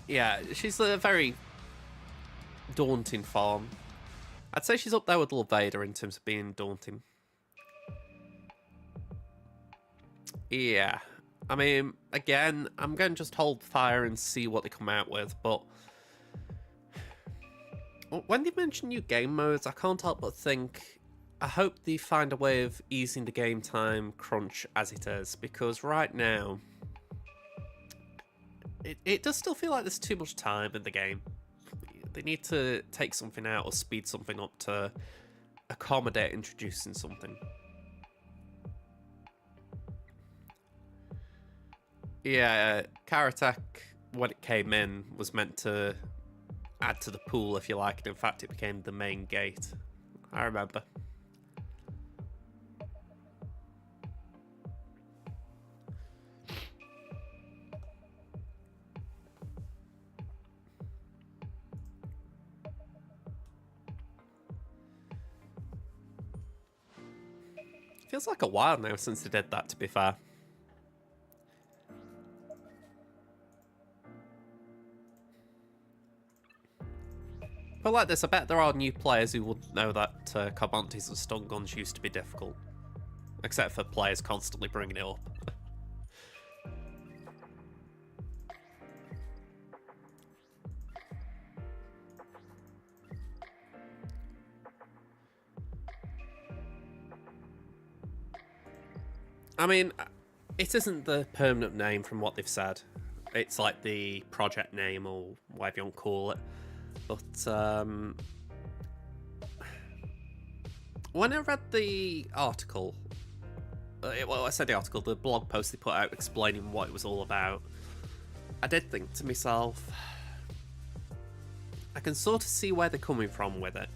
Yeah, she's a very daunting farm. I'd say she's up there with Lord Vader in terms of being daunting. Yeah. I mean, again, I'm going to just hold fire and see what they come out with, but... When they mention new game modes, I can't help but think... I hope they find a way of easing the game time crunch as it is, because right now... It does still feel like there's too much time in the game. They need to take something out or speed something up to accommodate introducing something. Yeah, Karatek, when it came in, was meant to add to the pool, if you like, and in fact it became the main gate. I remember. Feels like a while now since they did that, to be fair. But like this, I bet there are new players who wouldn't know that Carmontes and stun guns used to be difficult. Except for players constantly bringing it up. I mean, it isn't the permanent name from what they've said. It's like the project name or whatever you want to call it. But when I read the article, well, I said the article, the blog post they put out explaining what it was all about, I did think to myself, I can sort of see where they're coming from with it.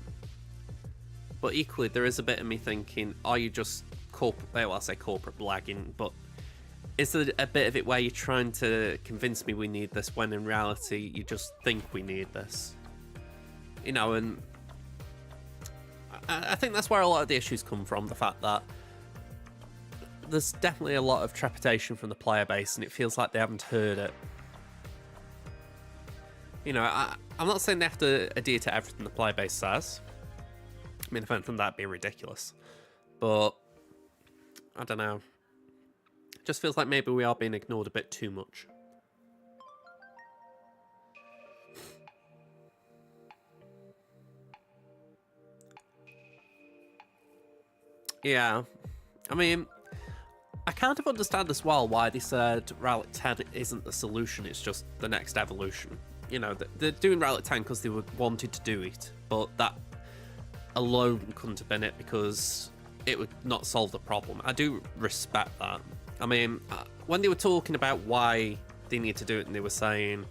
But equally, there is a bit of me thinking, are you just well, I'll say corporate blagging, but is there a bit of it where you're trying to convince me we need this when in reality you just think we need this? You know, and I think that's where a lot of the issues come from, the fact that there's definitely a lot of trepidation from the player base and it feels like they haven't heard it. You know, I'm not saying they have to adhere to everything the player base says. I mean, if anything, that'd be ridiculous. But I don't know. It just feels like maybe we are being ignored a bit too much. Yeah. I mean, I kind of understand as well why they said Relic 10 isn't the solution, it's just the next evolution. You know, they're doing Relic 10 because they wanted to do it, but that alone couldn't have been it because it would not solve the problem. I do respect that. I mean, when they were talking about why they need to do it and they were saying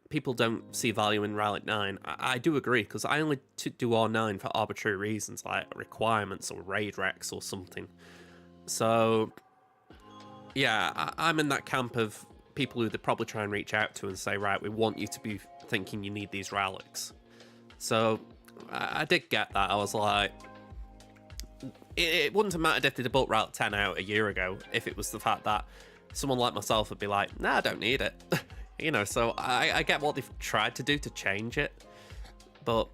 people don't see value in Relic 9, I do agree, because I only do R9 for arbitrary reasons, like requirements or raid recs or something. So, yeah, I'm in that camp of people who they probably try and reach out to and say, right, we want you to be thinking you need these relics. So, I did get that. I was like, it wouldn't have mattered if they'd have bought Relic 10 out a year ago if it was the fact that someone like myself would be like, nah, I don't need it. You know, so I get what they've tried to do to change it, but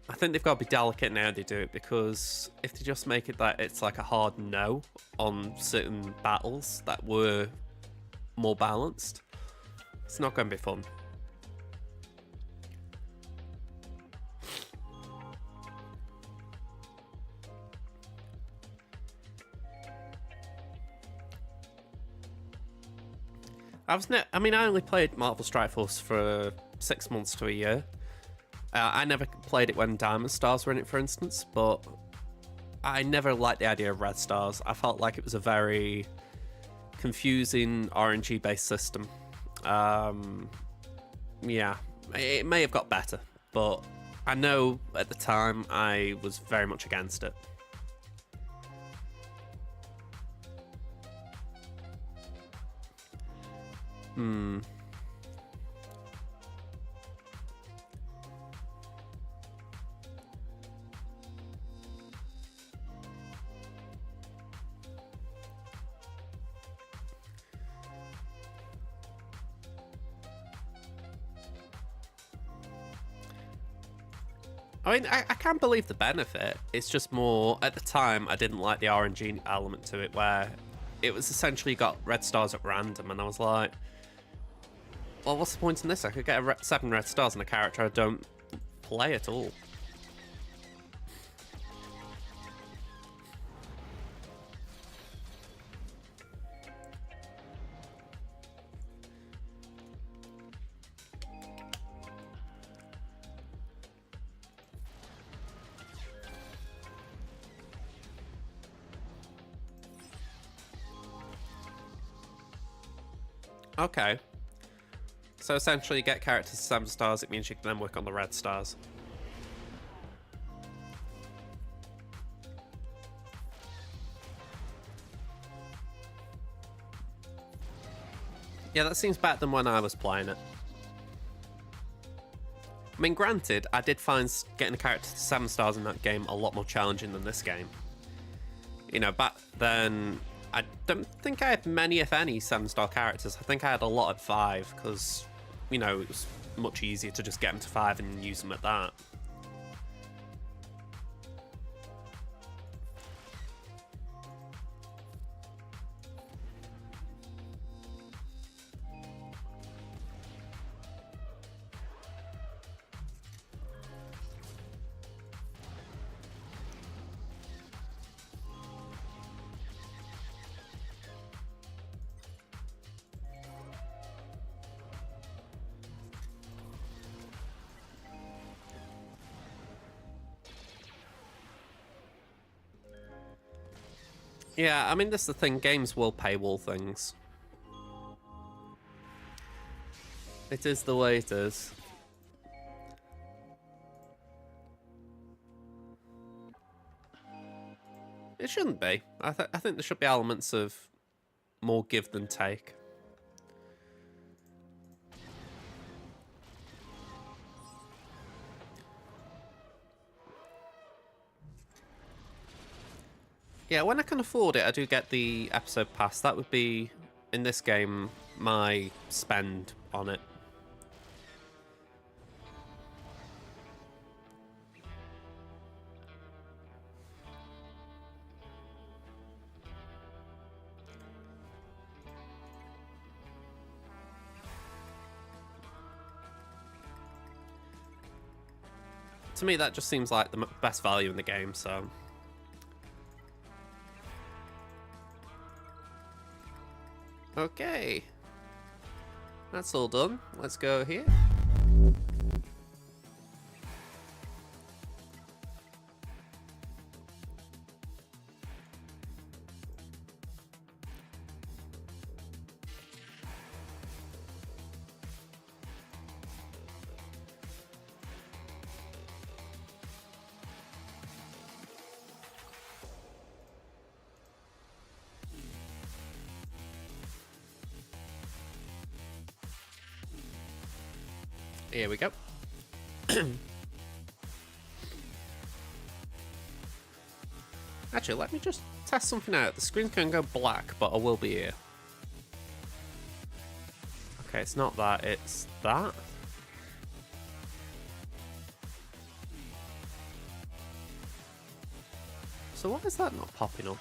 I think they've got to be delicate in how they do it, because if they just make it that it's like a hard no on certain battles that were more balanced, it's not going to be fun. I mean, I only played Marvel Strike Force for 6 months to a year. I never played it when Diamond Stars were in it, for instance, but I never liked the idea of Red Stars. I felt like it was a very confusing RNG-based system. Yeah, it may have got better, but I know at the time I was very much against it. I mean, I can't believe the benefit. It's just more, at the time, I didn't like the RNG element to it, where it was essentially got red stars at random, and I was like, well, what's the point in this? I could get 7 red stars on a character I don't play at all. Okay. So essentially, you get characters 7 stars, it means you can then work on the red stars. Yeah, that seems better than when I was playing it. I mean, granted, I did find getting a character to 7 stars in that game a lot more challenging than this game. You know, back then, I don't think I had many, if any, 7-star characters. I think I had a lot at 5, because, you know, it was much easier to just get them to 5 and use them at that. Yeah, I mean, this is the thing. Games will paywall things. It is the way it is. It shouldn't be. I think there should be elements of more give than take. Yeah, when I can afford it, I do get the episode pass. That would be, in this game, my spend on it. To me, that just seems like the best value in the game, so... Okay. That's all done. Let's go here. Here we go. Actually, let me just test something out. The screen can go black, but I will be here. Okay, it's not that, it's that. So why is that not popping up?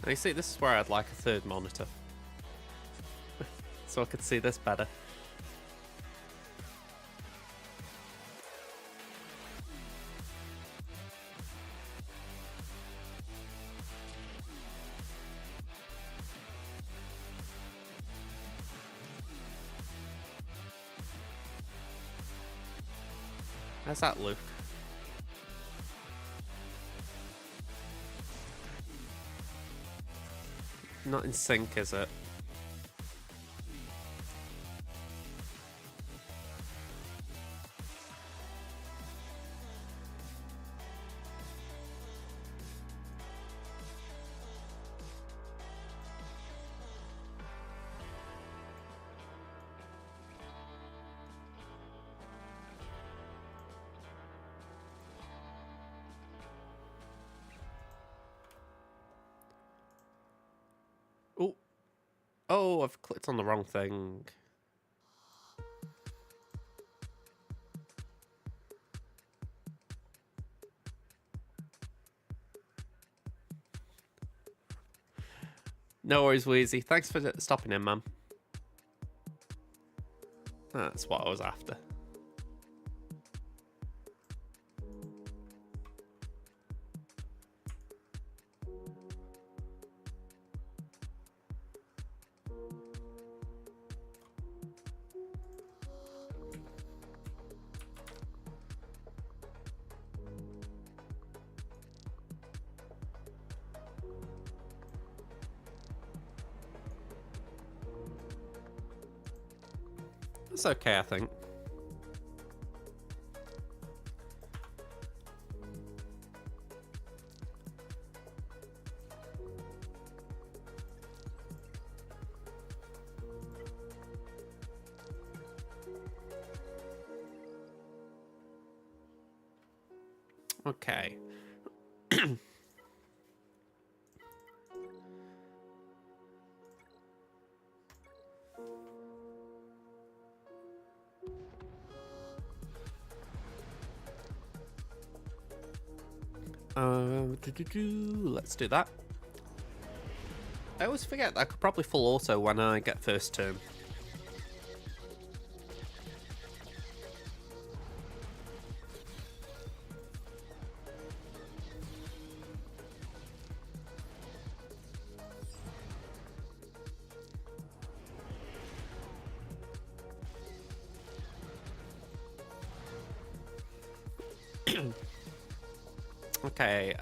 Now you see, this is where I'd like a third monitor. So I could see this better. How's that look? Not in sync, is it? Oh. Oh, I've clicked on the wrong thing. No worries, Wheezy. Thanks for stopping in, man. That's what I was after. That's okay, I think. Okay. Let's do that. I always forget that I could probably full auto when I get first turn. Okay,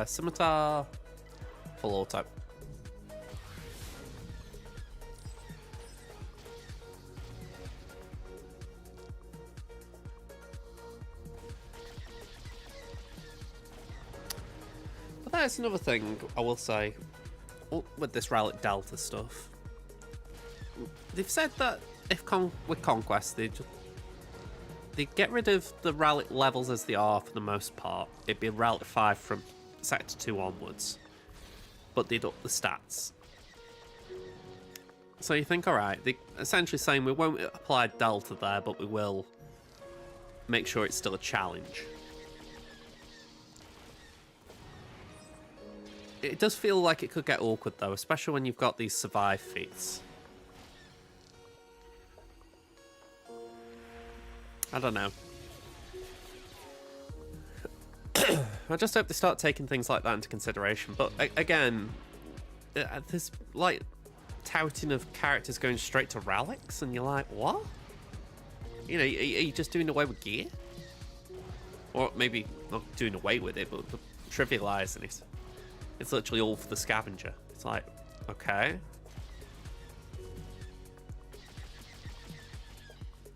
Scimitar, full auto. But that's another thing I will say with this Relic Delta stuff. They've said that if with Conquest, they get rid of the relic levels as they are for the most part. It'd be relic 5 from sector 2 onwards, but they'd up the stats. So you think, alright, they're essentially saying we won't apply delta there, but we will make sure it's still a challenge. It does feel like it could get awkward though, especially when you've got these survive feats. I don't know. I just hope they start taking things like that into consideration. But again, there's like touting of characters going straight to relics, and you're like, what? You know, are you just doing away with gear? Or maybe not doing away with it, but trivializing it. It's literally all for the scavenger. It's like, okay.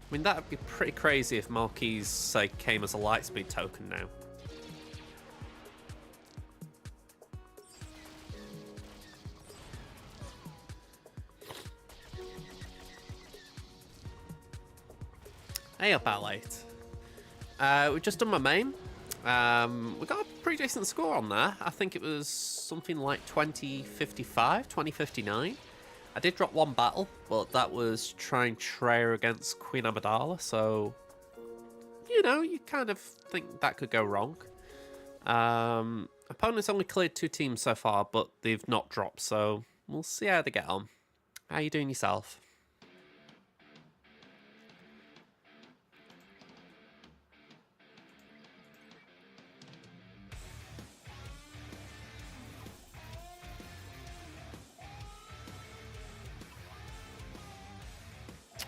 I mean, that would be pretty crazy if Marquise, say, came as a Lightspeed token now. Hey up, Alate. We've just done my main. We got a pretty decent score on there. I think it was something like 2055, 2059. I did drop one battle, but that was trying Treya against Queen Amidala, so, you know, you kind of think that could go wrong. Opponents only cleared 2 teams so far, but they've not dropped, so we'll see how they get on. How you doing yourself?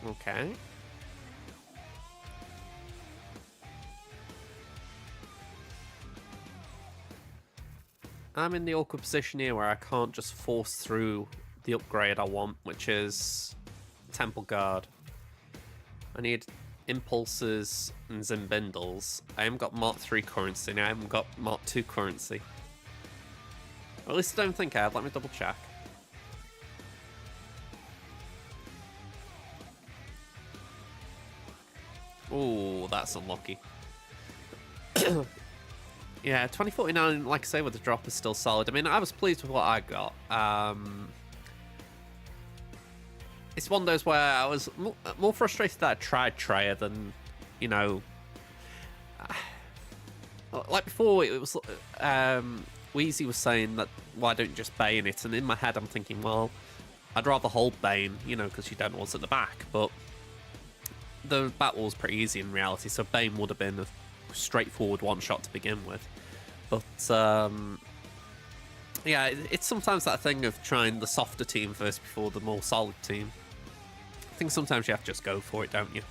Okay. I'm in the awkward position here where I can't just force through the upgrade I want, which is Temple Guard. I need Impulses and Zimbindles. I haven't got Mark 3 currency, and I haven't got Mark 2 currency. Or at least I don't think I have. Let me double check. Ooh, that's unlucky. Yeah, 2049, like I say, with the drop is still solid. I mean, I was pleased with what I got. It's one of those where I was more frustrated that I tried Treya than, you know... like before, it was... Wheezy was saying that, why don't you just Bane it? And in my head, I'm thinking, well, I'd rather hold Bane, you know, because you don't know what's at the back. But the battle was pretty easy in reality, so Bane would have been a straightforward one-shot to begin with. But, yeah, it's sometimes that thing of trying the softer team first before the more solid team. I think sometimes you have to just go for it, don't you?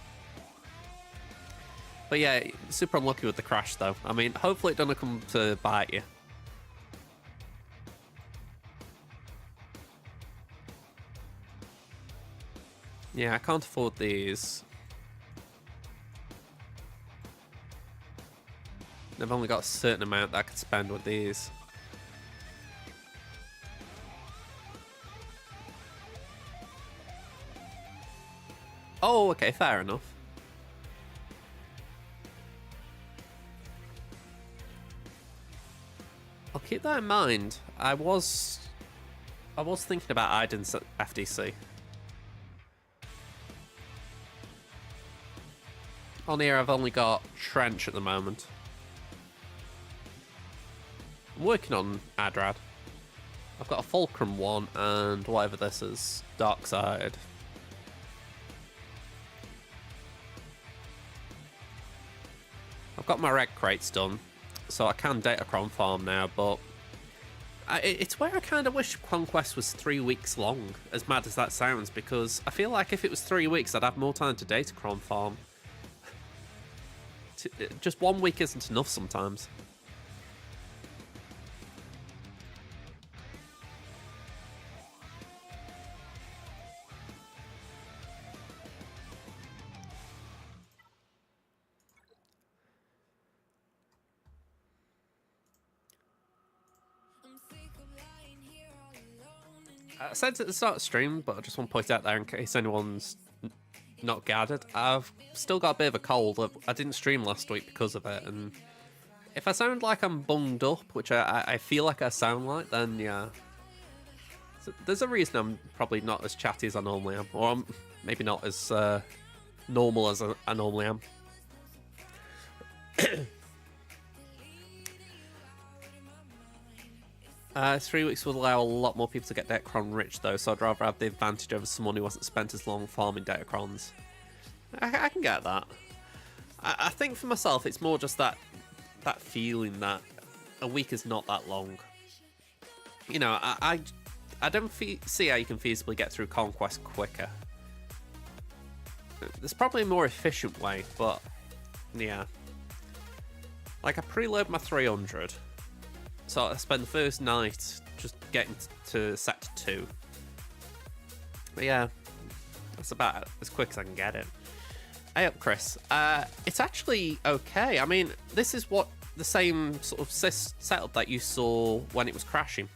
But yeah, super unlucky with the crash, though. I mean, hopefully it doesn't come to bite you. Yeah, I can't afford these. I've only got a certain amount that I can spend with these. Oh, okay, fair enough. I'll keep that in mind. I was thinking about Iden's FDC. On here, I've only got Trench at the moment. I'm working on Adrad. I've got a Fulcrum one and whatever this is, Dark Side. I've got my reg crates done, so I can Datacron farm now, but it's where I kind of wish Conquest was 3 weeks long, as mad as that sounds, because I feel like if it was 3 weeks, I'd have more time to Datacron farm. Just 1 week isn't enough sometimes. I said at the start of the stream, but I just want to point out there in case anyone's not gathered, I've still got a bit of a cold. I didn't stream last week because of it, and if I sound like I'm bunged up, which I feel like I sound like, then yeah. So there's a reason I'm probably not as chatty as I normally am, or I'm maybe not as normal as I normally am. 3 weeks will allow a lot more people to get Datacron rich, though, so I'd rather have the advantage over someone who hasn't spent as long farming Datacrons. I can get that. I think for myself, it's more just that feeling that a week is not that long. You know, I don't see how you can feasibly get through Conquest quicker. There's probably a more efficient way, but yeah. Like, I preload my 300. So I spend the first night just getting to set 2. But yeah, that's about as quick as I can get it. Hey up, Chris. It's actually okay. I mean, this is what the same sort of setup that you saw when it was crashing.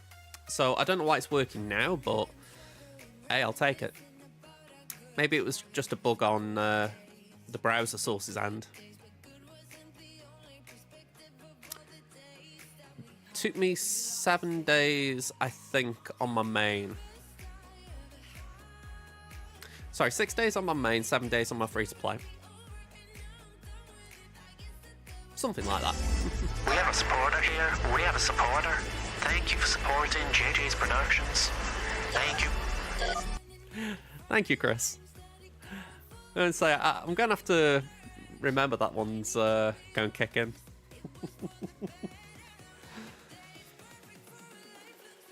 So I don't know why it's working now, but hey, I'll take it. Maybe it was just a bug on the browser source's end. Took me 7 days, I think, on my main. Sorry, 6 days on my main, 7 days on my free-to-play. Something like that. We have a supporter here. We have a supporter. Thank you for supporting JJ's Productions. Thank you. Thank you, Chris. And say I'm going to have to remember that one's going to kick in.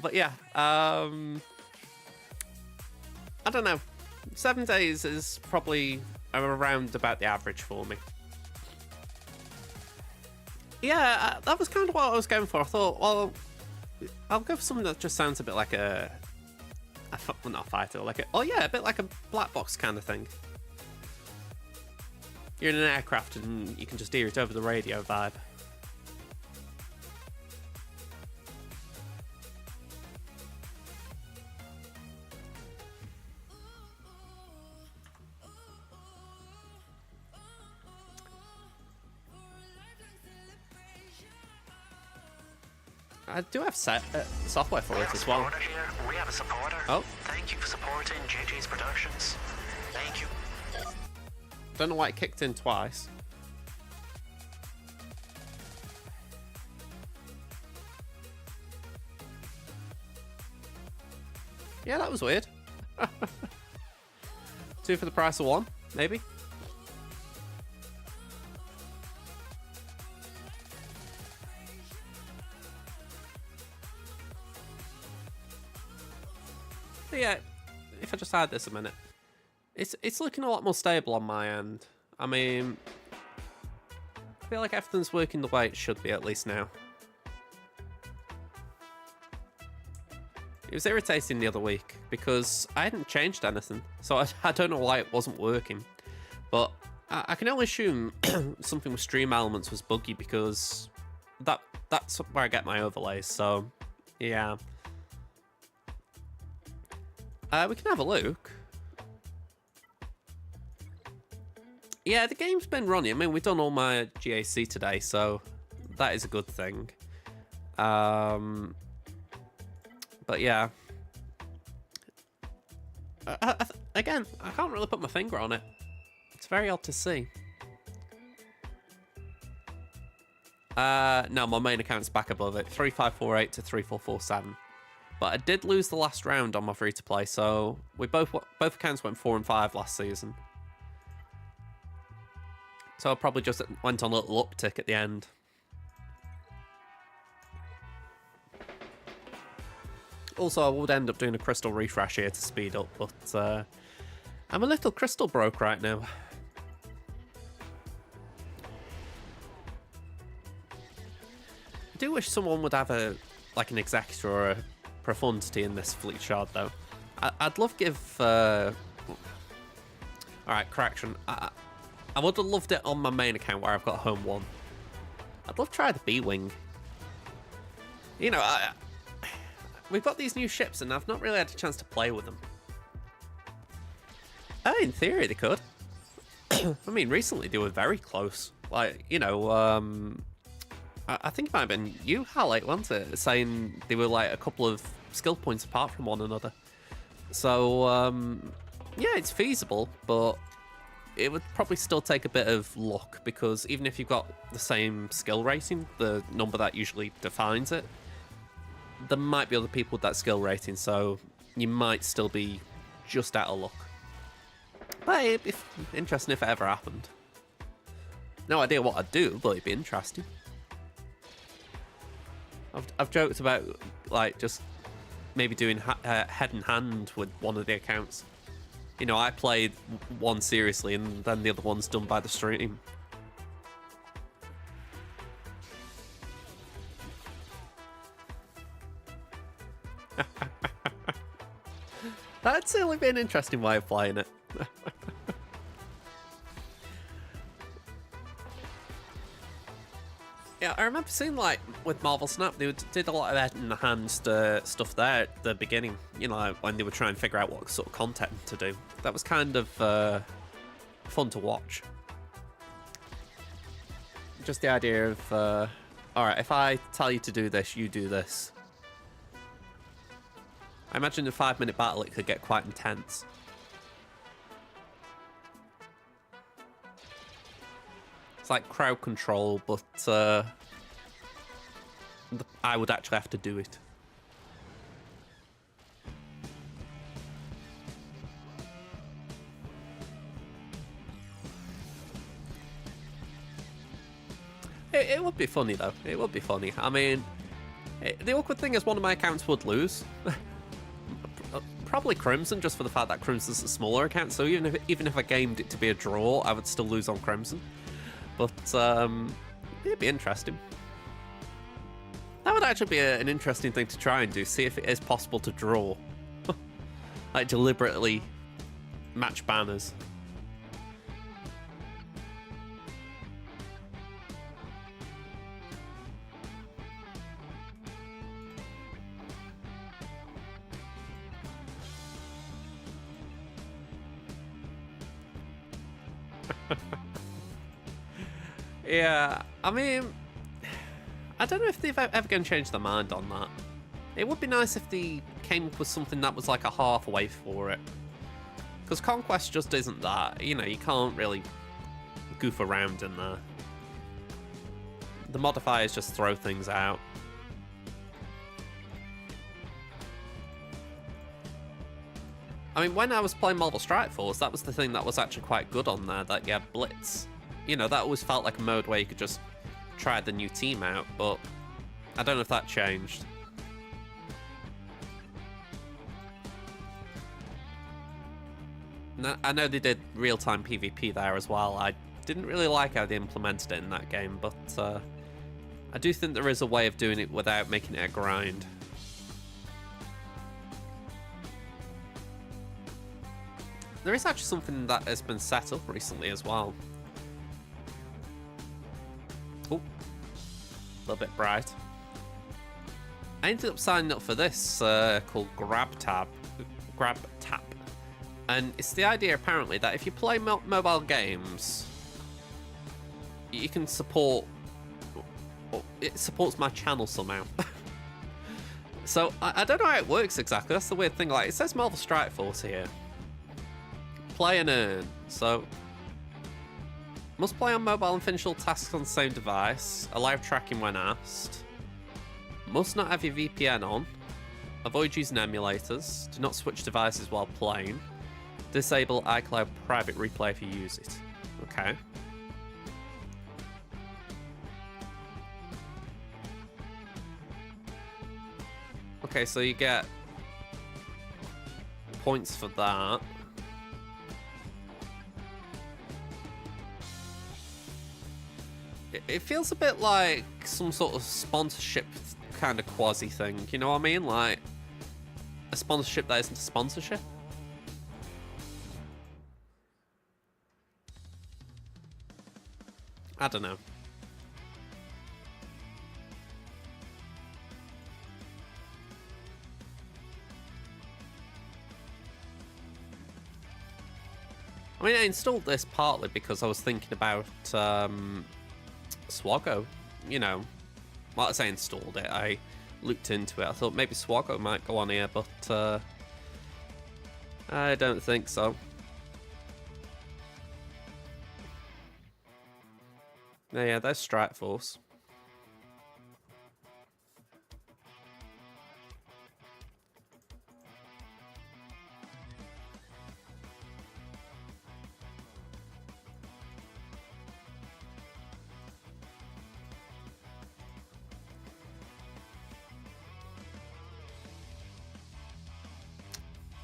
But yeah, I don't know. 7 days is probably around about the average for me. Yeah, that was kind of what I was going for. I thought, well, I'll go for something that just sounds a bit like well, not a fighter, like a bit like a black box kind of thing. You're in an aircraft and you can just hear it over the radio vibe. I do have software for it as well. Here. We have a supporter. Oh. Thank you for supporting JJ's Productions. Thank you. Don't know why it kicked in twice. Yeah, that was weird. 2 for the price of 1, maybe. But yeah, if I just had this a minute, it's looking a lot more stable on my end. I mean, I feel like everything's working the way it should be, at least now. It was irritating the other week because I hadn't changed anything, so I don't know why it wasn't working. But I can only assume something with Stream Elements was buggy because that's where I get my overlays. So, yeah. We can have a look. Yeah, the game's been running. I mean, we've done all my GAC today, so that is a good thing. But yeah. Again, I can't really put my finger on it. It's very odd to see. No, my main account's back above it. 3548 to 3447. But I did lose the last round on my free-to-play, so we both accounts went 4 and 5 last season. So I probably just went on a little uptick at the end. Also, I would end up doing a crystal refresh here to speed up, but I'm a little crystal broke right now. I do wish someone would have an executor or a profundity in this fleet shard, though. I'd love to give... Alright, correction. I would have loved it on my main account where I've got home 1. I'd love to try the B-Wing. You know, we've got these new ships and I've not really had a chance to play with them. In theory, they could. I mean, recently they were very close. Like, you know, I think it might have been you, Halleck, wasn't it? Saying they were like a couple of skill points apart from one another. So, yeah, it's feasible, but it would probably still take a bit of luck, because even if you've got the same skill rating, the number that usually defines it, there might be other people with that skill rating, so you might still be just out of luck. But it'd be interesting if it ever happened. No idea what I'd do, but it'd be interesting. I've joked about, like, just maybe doing head in hand with one of the accounts. You know, I played one seriously and then the other one's done by the stream. That'd certainly be an interesting way of playing it. Yeah, I remember seeing, like, with Marvel Snap, they did a lot of head-in-hand stuff there at the beginning, you know, like when they were trying to figure out what sort of content to do. That was kind of fun to watch. Just the idea of, alright, if I tell you to do this, you do this. I imagine in a 5-minute battle it could get quite intense. It's like crowd control, but I would actually have to do it. It would be funny, though. It would be funny. I mean, the awkward thing is one of my accounts would lose. Probably Crimson, just for the fact that Crimson's a smaller account, so even if I gamed it to be a draw, I would still lose on Crimson. But it'd be interesting. That would actually be an interesting thing to try and do, see if it is possible to draw. Like, deliberately match banners. Yeah, I mean, I don't know if they've ever going to change their mind on that. It would be nice if they came up with something that was like a halfway for it. Because Conquest just isn't that. You know, you can't really goof around in there. The modifiers just throw things out. I mean, when I was playing Marvel Strike Force, that was the thing that was actually quite good on there, that you had Blitz. You know, that always felt like a mode where you could just try the new team out, but I don't know if that changed. I know they did real-time PvP there as well. I didn't really like how they implemented it in that game, but I do think there is a way of doing it without making it a grind. There is actually something that has been set up recently as well. Oh. little bit bright. I ended up signing up for this called Grab Tap. And it's the idea, apparently, that if you play mobile games, you can support... It supports my channel somehow. So, I don't know how it works exactly. That's the weird thing. Like, it says Marvel Strike Force here. Play and earn. So, must play on mobile and finish all tasks on the same device. Allow tracking when asked. Must not have your VPN on. Avoid using emulators. Do not switch devices while playing. Disable iCloud private replay if you use it. Okay. Okay, so you get points for that. It feels a bit like some sort of sponsorship kind of quasi thing, you know what I mean? Like a sponsorship that isn't a sponsorship. I don't know. I mean, I installed this partly because I was thinking about SWGOH. You know, well, I say installed it, I looked into it. I thought maybe SWGOH might go on here, but I don't think so. Yeah, there's Strike Force.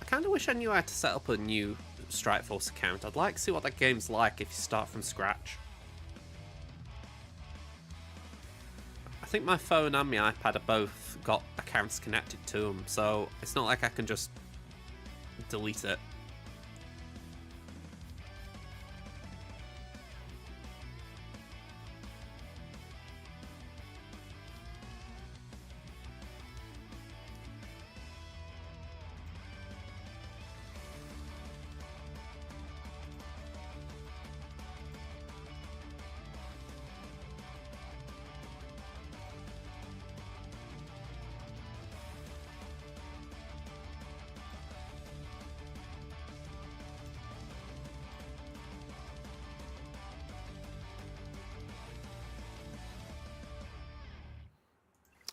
I kind of wish I knew how to set up a new Strike Force account. I'd like to see what that game's like if you start from scratch. I think my phone and my iPad have both got accounts connected to them, so it's not like I can just delete it.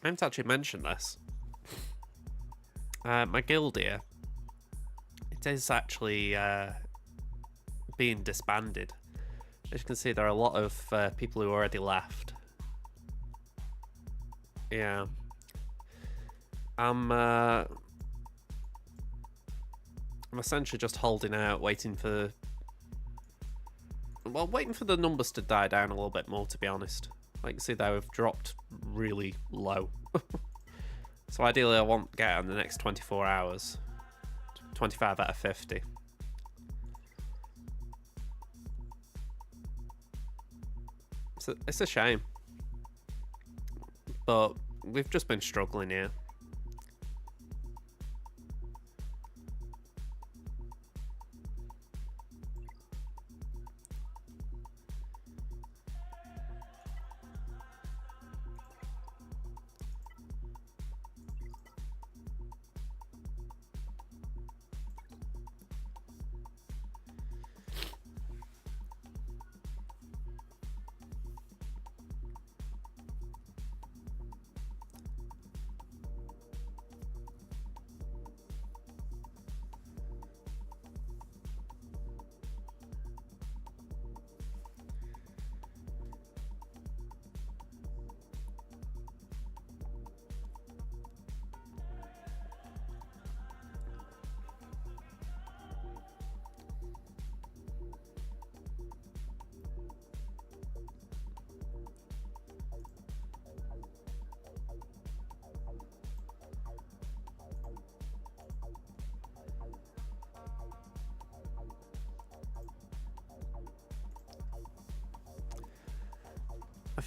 I haven't actually mentioned this. My guild here, it is actually being disbanded. As you can see, there are a lot of people who already left. Yeah. I'm essentially just holding out, waiting for the numbers to die down a little bit more, to be honest. Like you can see, they have dropped really low. So ideally I want to get out in the next 24 hours. 25 out of 50. So it's a shame. But we've just been struggling here.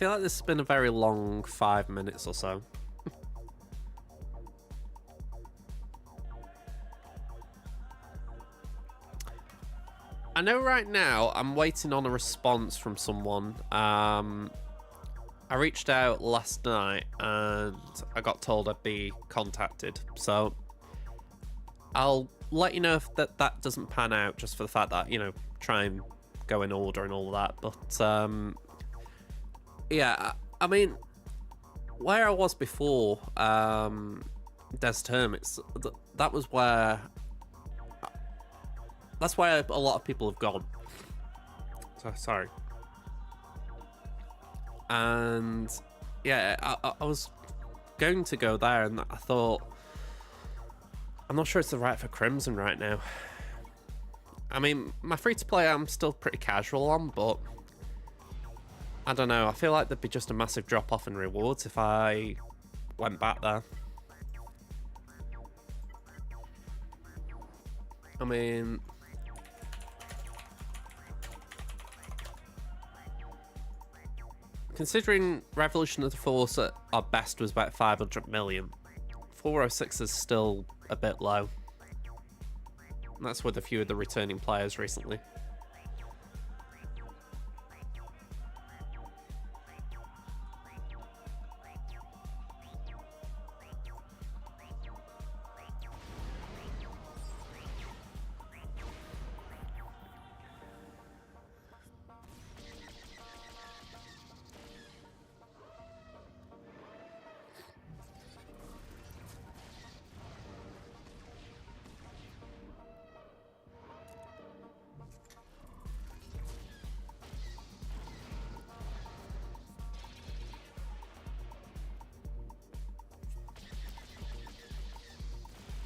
feel like this has been a very long 5 minutes or so. I know right now I'm waiting on a response from someone. I reached out last night and I got told I'd be contacted. So I'll let you know if that doesn't pan out, just for the fact that, you know, try and go in order and all that. But yeah, I mean, where I was before Des Termits, that was where... That's where a lot of people have gone. So, sorry. And yeah, I was going to go there, and I thought, I'm not sure it's the right for Crimson right now. I mean, my free-to-play I'm still pretty casual on, but I don't know. I feel like there'd be just a massive drop-off in rewards if I went back there. I mean... Considering Revolution of the Force at our best was about 500 million, 406 is still a bit low. And that's with a few of the returning players recently.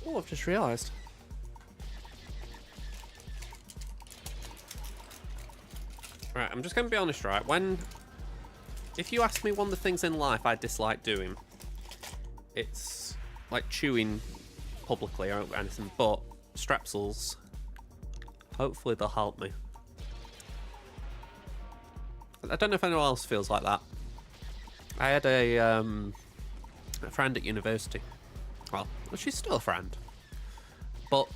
Oh, I've just realised. Right, I'm just going to be honest, right? If you ask me one of the things in life I dislike doing, it's like chewing publicly or anything, but strepsils, hopefully they'll help me. I don't know if anyone else feels like that. I had a friend at university. Well, she's still a friend. But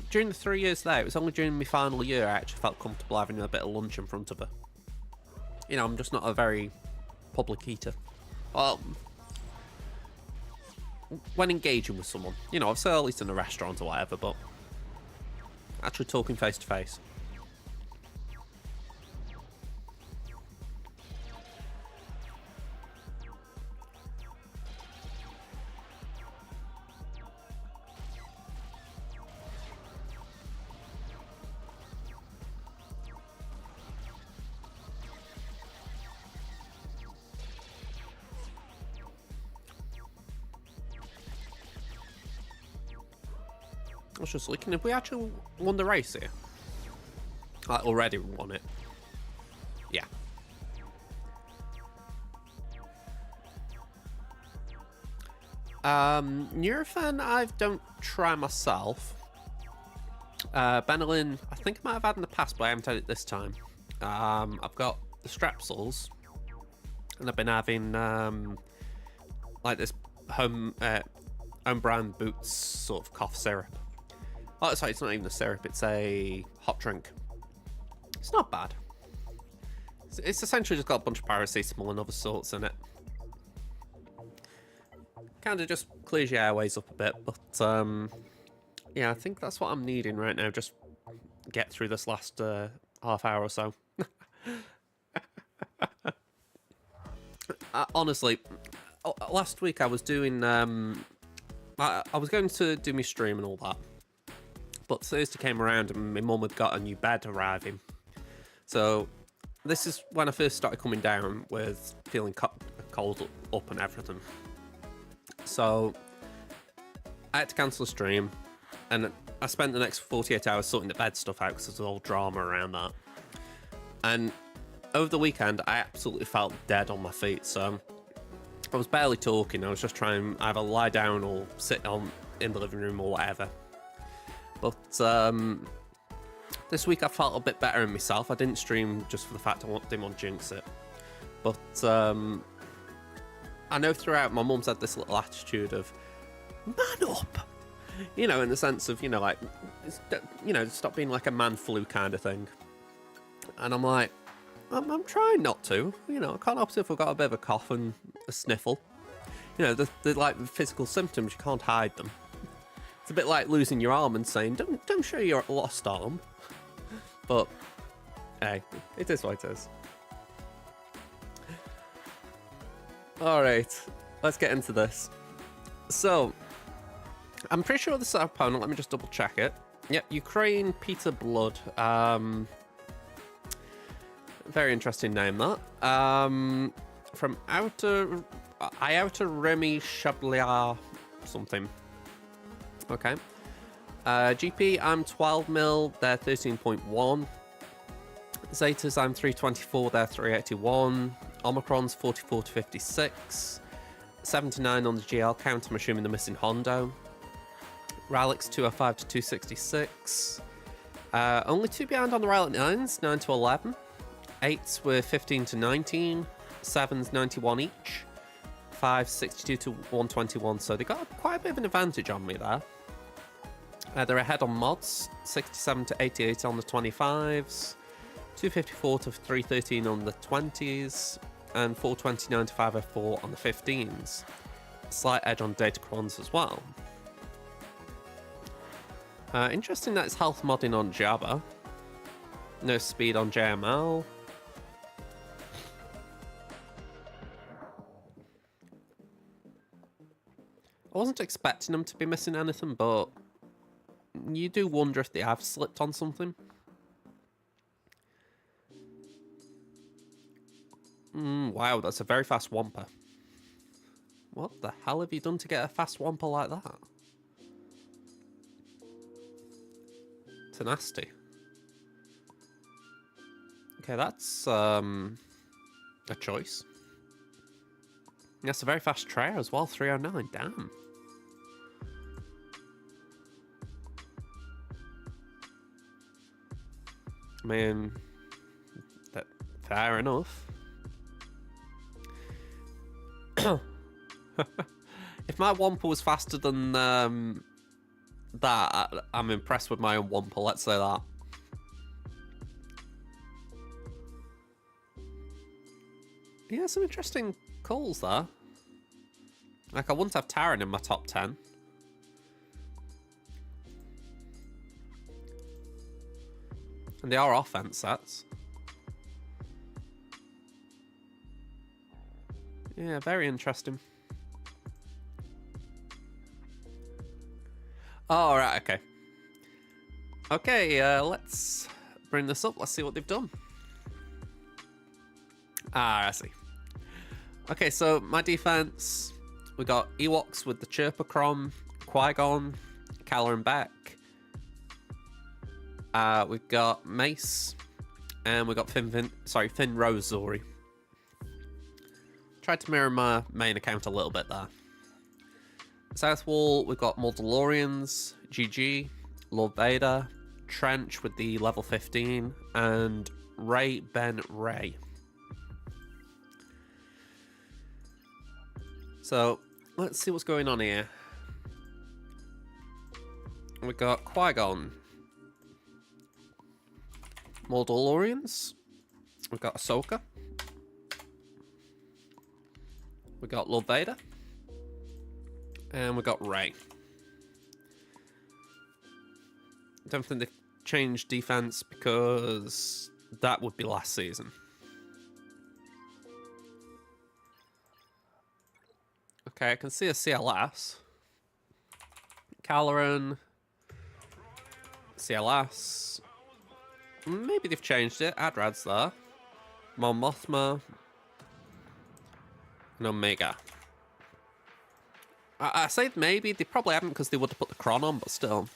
during the 3 years there, it was only during my final year I actually felt comfortable having a bit of lunch in front of her. You know, I'm just not a very public eater. Well, when engaging with someone, you know, I've said at least in a restaurant or whatever, but actually talking face to face. I was just looking, if we actually won the race here? Like, already won it. Yeah. Nurofen, I don't try myself. Benylin, I think I might have had in the past, but I haven't had it this time. I've got the Strepsils, and I've been having like this home brand Boots sort of cough syrup. Oh, sorry, it's not even a syrup, it's a hot drink. It's not bad. It's essentially just got a bunch of paracetamol and other sorts in it. Kind of just clears your airways up a bit, but yeah, I think that's what I'm needing right now. Just get through this last half hour or so. Honestly, last week I was doing... I was going to do my stream and all that. But Thursday came around and my mum had got a new bed arriving. So this is when I first started coming down with feeling cold up and everything. So I had to cancel the stream, and I spent the next 48 hours sorting the bed stuff out because there's all drama around that. And over the weekend, I absolutely felt dead on my feet. So I was barely talking. I was just trying to either lie down or sit on in the living room or whatever. But this week I felt a bit better in myself. I didn't stream just for the fact I didn't want to jinx it. But I know throughout my mum's had this little attitude of man up, you know, in the sense of, you know, like, you know, stop being like a man flu kind of thing. And I'm like, I'm trying not to, you know, I can't help it if I've got a bit of a cough and a sniffle. You know, the like physical symptoms, you can't hide them. It's a bit like losing your arm and saying, don't show your lost arm. But hey, it is what it is. Alright, let's get into this. So, I'm pretty sure this is our opponent. Let me just double check it. Yep, Ukraine Peter Blood. Very interesting name, that. From Outer Remy Chablis something. Okay. GP, I'm 12 mil, they're 13.1. Zetas, I'm 324, they're 381. Omicron's 44 to 56. 79 on the GL count, I'm assuming they're missing Hondo. Ralix 205 to 266. Only two behind on the Rallic 9s, 9 to 11. 8s were 15 to 19. 7s 91 each. 5s 62 to 121, so they got quite a bit of an advantage on me there. They're ahead on mods, 67 to 88 on the 25s. 254 to 313 on the 20s. And 429 to 504 on the 15s. Slight edge on Datacrons as well. Interesting that it's health modding on Jabba. No speed on JML. I wasn't expecting them to be missing anything, but you do wonder if they have slipped on something. Wow, that's a very fast Wampa. What the hell have you done to get a fast Wampa like that? Nasty. Okay, that's a choice. That's a very fast trayer as well, 309, damn. I mean, fair enough. If my Wampa was faster than that, I'm impressed with my own Wampa, let's say that. Yeah, some interesting calls there. Like, I wouldn't have Taran in my top 10. And they are offense sets. Yeah, very interesting. Oh, right, okay. Okay, let's bring this up. Let's see what they've done. Ah, I see. Okay, so my defense, we got Ewoks with the Chirpacron, Qui-Gon, Caloran Beck. We've got Mace, and we've got Finn Rose Zori. Tried to mirror my main account a little bit there. South Wall, we've got Mandalorians, GG, Lord Vader, Trench with the level 15, and Ray Ben Ray. So, let's see what's going on here. We've got Qui-Gon, Mandalorians, we've got Ahsoka, we've got Lord Vader, and we've got Rey. Don't think they've changed defense because that would be last season. Okay, I can see a CLS. Caloran. CLS. Maybe they've changed it. Adrad's there. Mon Mothma. And Omega. I say maybe. They probably haven't because they would have put the Chron on, but still.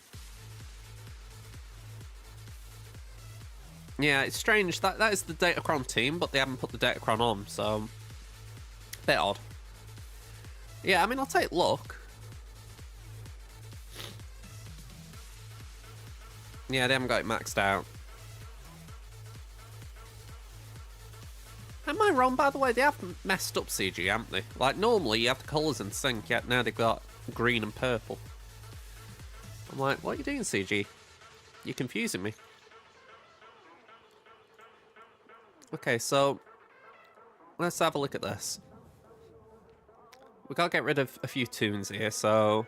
Yeah, it's strange. That is the Datacron team, but they haven't put the Datacron on, so... bit odd. Yeah, I mean, I'll take luck. Yeah, they haven't got it maxed out. Am I wrong, by the way? They have messed up CG, haven't they? Like, normally you have the colours in sync, yet now they've got green and purple. I'm like, what are you doing, CG? You're confusing me. Okay, so let's have a look at this. We've got to get rid of a few tunes here, so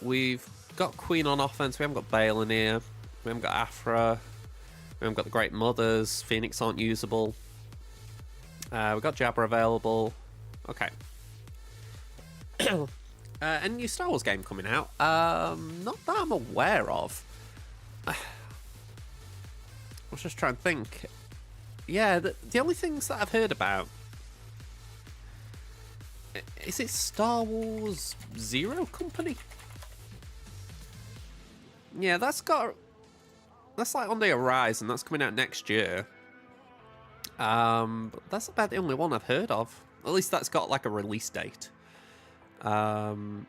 we've got Queen on offense, we haven't got Bale in here, we haven't got Afra, we haven't got the Great Mothers, Phoenix aren't usable. We've got Jabba available. Okay. A new Star Wars game coming out. Not that I'm aware of. I was just trying to think. Yeah, the only things that I've heard about... Is it Star Wars Zero Company? Yeah, that's like on the horizon. That's coming out next year. But that's about the only one I've heard of. At least that's got like a release date. I'll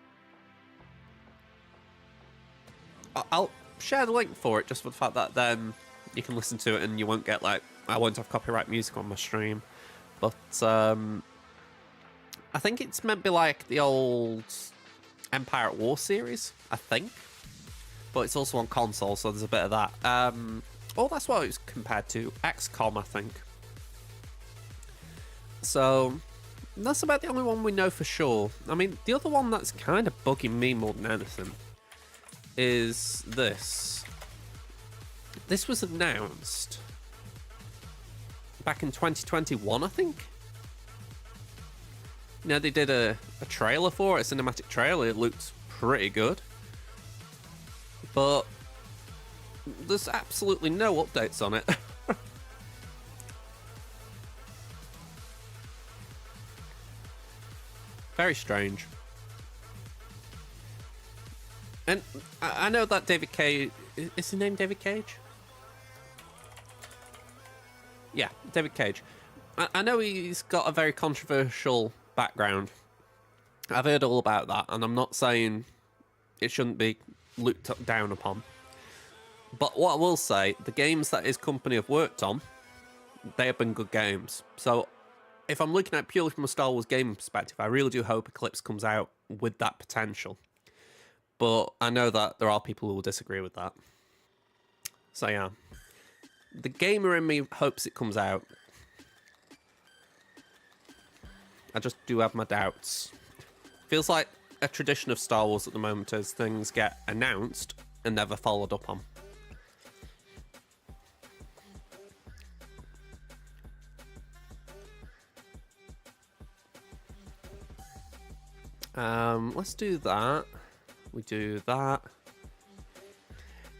share the link for it just for the fact that then you can listen to it and you won't get like, I won't have copyright music on my stream. But I think it's meant to be like the old Empire at War series, I think. But it's also on console, so there's a bit of that. Oh, that's what it was compared to. XCOM, I think. So, that's about the only one we know for sure. I mean, the other one that's kind of bugging me more than anything is this. This was announced back in 2021, I think. You know, they did a trailer for it, a cinematic trailer. It looked pretty good. But there's absolutely no updates on it. Very strange. And I know that David Cage... Is his name David Cage? Yeah, David Cage. I know he's got a very controversial background. I've heard all about that, and I'm not saying it shouldn't be looked down upon. But what I will say, the games that his company have worked on, they have been good games. So if I'm looking at it purely from a Star Wars gaming perspective, I really do hope Eclipse comes out with that potential. But I know that there are people who will disagree with that. So yeah. The gamer in me hopes it comes out. I just do have my doubts. Feels like a tradition of Star Wars at the moment as things get announced and never followed up on. Let's do that. We do that.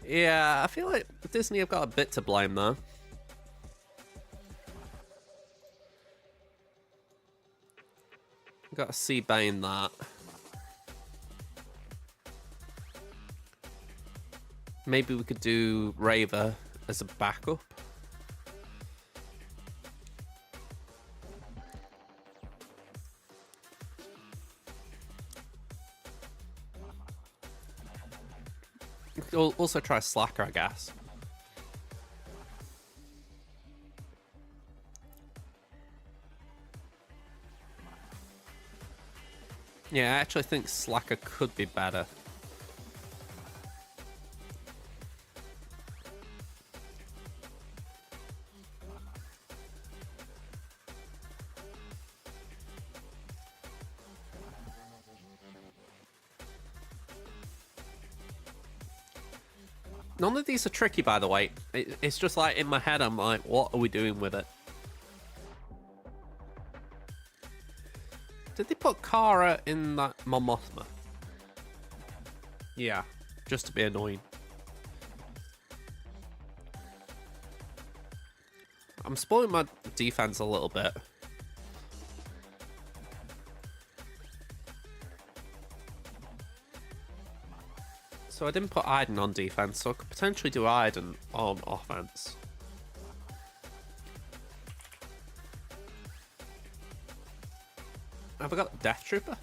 Yeah, I feel like Disney have got a bit to blame there. Got to see Bane that. Maybe we could do Raver as a backup. We'll also try Slacker, I guess. Yeah, I actually think Slacker could be better. None of these are tricky, by the way. It's just like in my head, I'm like, what are we doing with it? Did they put Kara in that Mon Mothma? Yeah, just to be annoying. I'm spoiling my defense a little bit. So I didn't put Iden on defense, so I could potentially do Iden on offense. Have I got Death Trooper?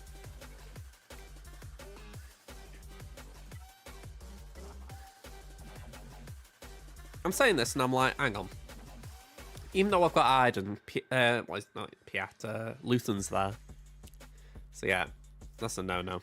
I'm saying this and I'm like, hang on. Even though I've got Ide and well, it's not Piat, Luthen's there. So yeah, that's a no-no.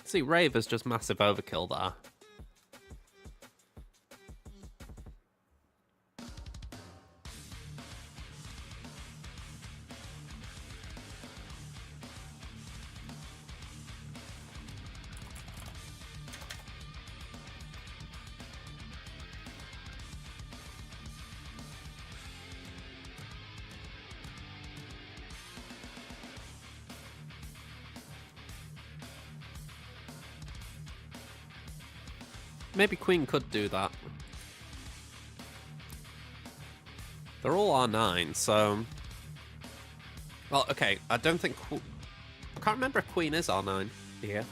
See, Rave is just massive overkill there. Maybe Queen could do that. They're all R9, so... Well, okay, I don't think... I can't remember if Queen is R9 here.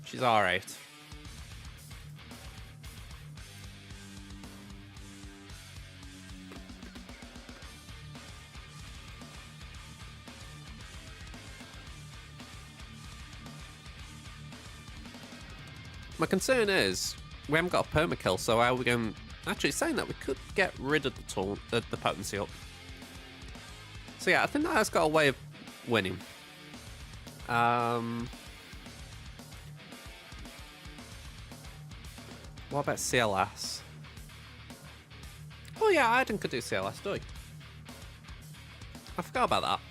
She's R8. My concern is, we haven't got a permakill, so how are we going... Actually, saying that, we could get rid of the potency up. So yeah, I think that has got a way of winning. What about CLS? Oh yeah, Iden could do CLS, do he? I forgot about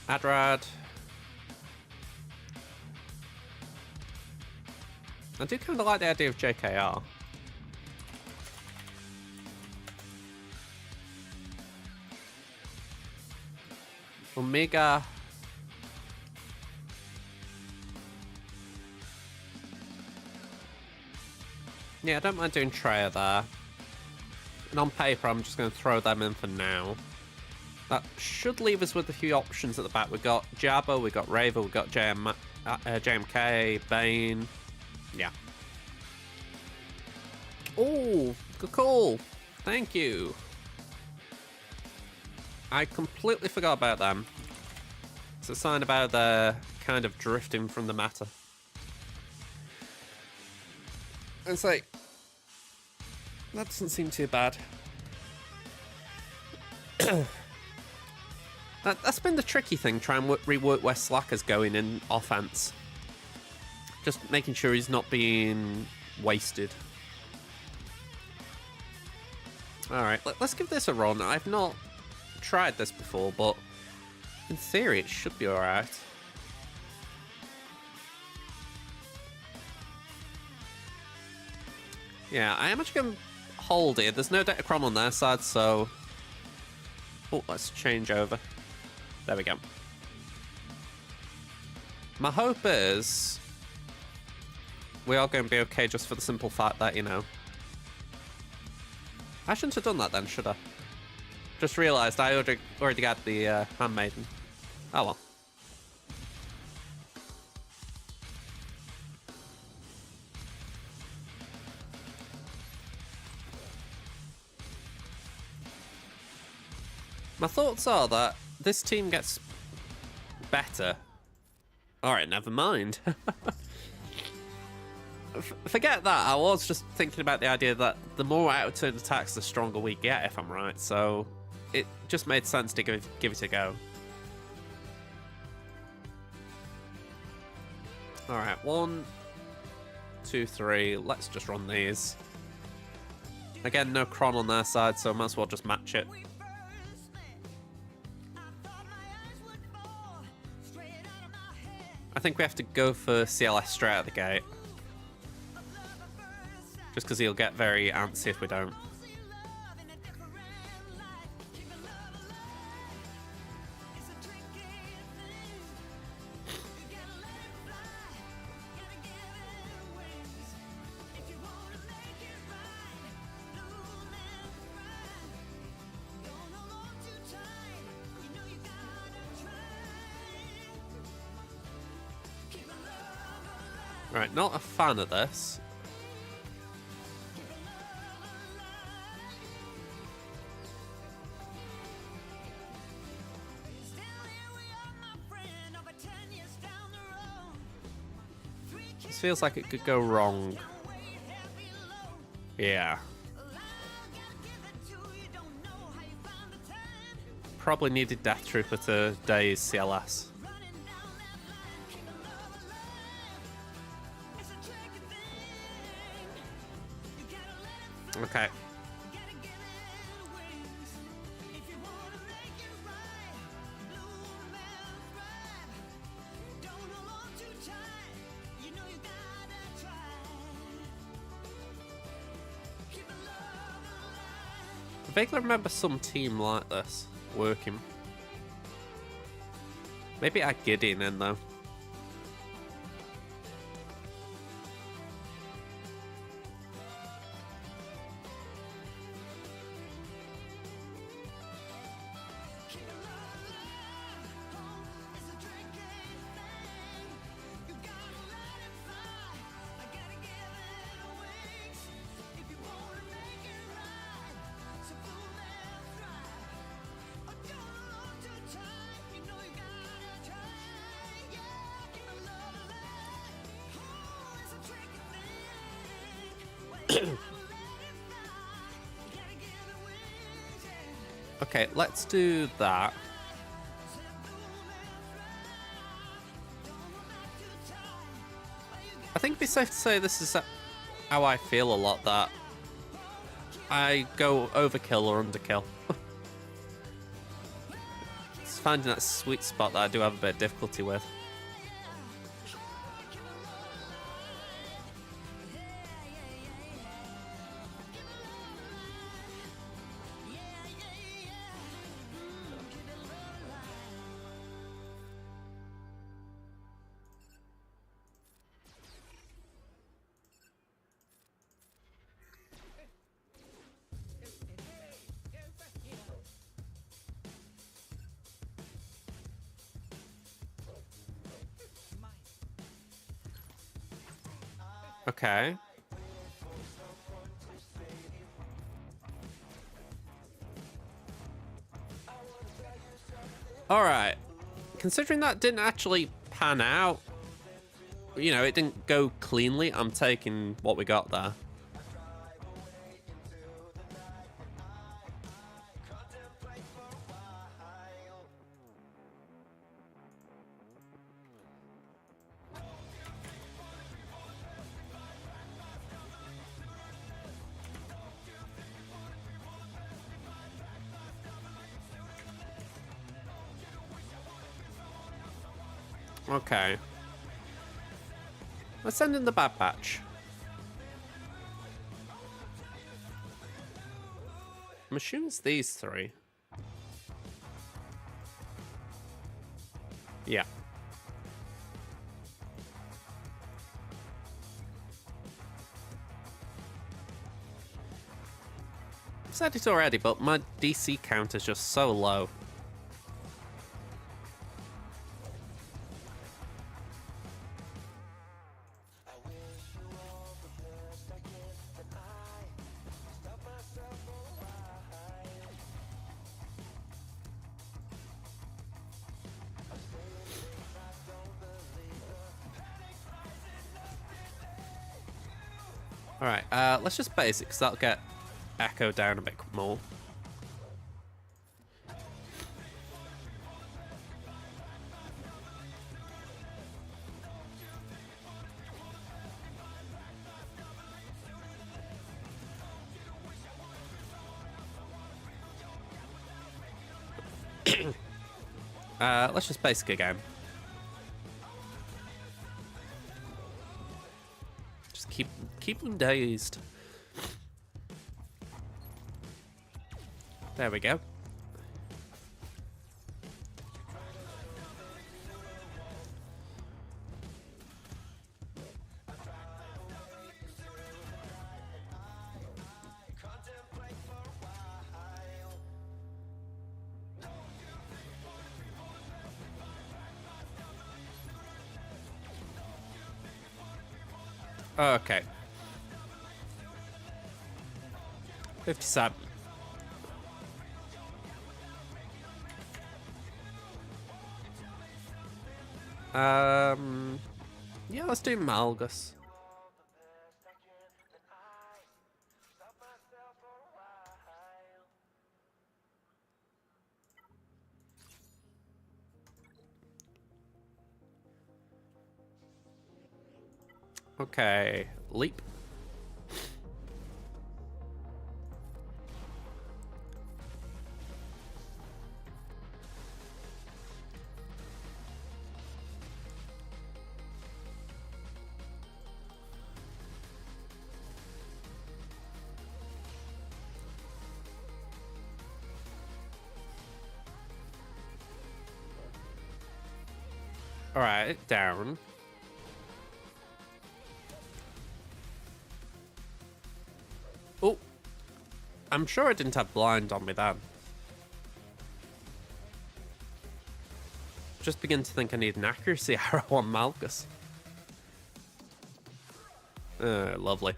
that. Adrad. I do kind of like the idea of JKR. Omega. Yeah, I don't mind doing Treya there. And on paper, I'm just going to throw them in for now. That should leave us with a few options at the back. We've got Jabba, we've got Raver, we've got JMK, Bane. Yeah. Oh, good call. Thank you. I completely forgot about them. It's a sign about the kind of drifting from the matter. It's like, that doesn't seem too bad. That's been the tricky thing, trying to rework where Slacker's going in offense. Just making sure he's not being wasted. Alright, let's give this a run. I've not tried this before, but in theory it should be alright. Yeah, I am actually going to hold here. There's no Datacron on their side, so... Oh, let's change over. There we go. My hope is... we are going to be okay just for the simple fact that, you know... I shouldn't have done that then, should I? Just realised I already got the Handmaiden. Oh well. My thoughts are that this team gets better. Alright, never mind. Forget that. I was just thinking about the idea that the more out-of-turn attacks, the stronger we get, if I'm right. So it just made sense to give it a go. Alright, 1, 2, 3. Let's just run these. Again, no Kron on their side, so might as well just match it. I think we have to go for CLS straight out the gate. Just because he'll get very antsy if we don't. Right, not a fan of this. This feels like it could go wrong. Yeah. Probably needed Death Trooper to daze CLS. Okay. I vaguely remember some team like this working. Maybe add Gideon in though. Okay, let's do that. I think it'd be safe to say this is how I feel a lot, that I go overkill or underkill. It's finding that sweet spot that I do have a bit of difficulty with. Okay. Alright. Considering that didn't actually pan out, you know, it didn't go cleanly, I'm taking what we got there. Okay. Let's send in the Bad Batch. I'm assuming it's these three. Yeah. I've said it already, but my DC count is just so low. Alright, let's just base it, because that'll get Echo down a bit more. Let's just basic again. Just keep them dazed. There we go. Okay. 57. Yeah, let's do Malgus. Okay, leap. Alright, down. Oh, I'm sure I didn't have blind on me then. Just begin to think I need an accuracy arrow on Malgus. Lovely.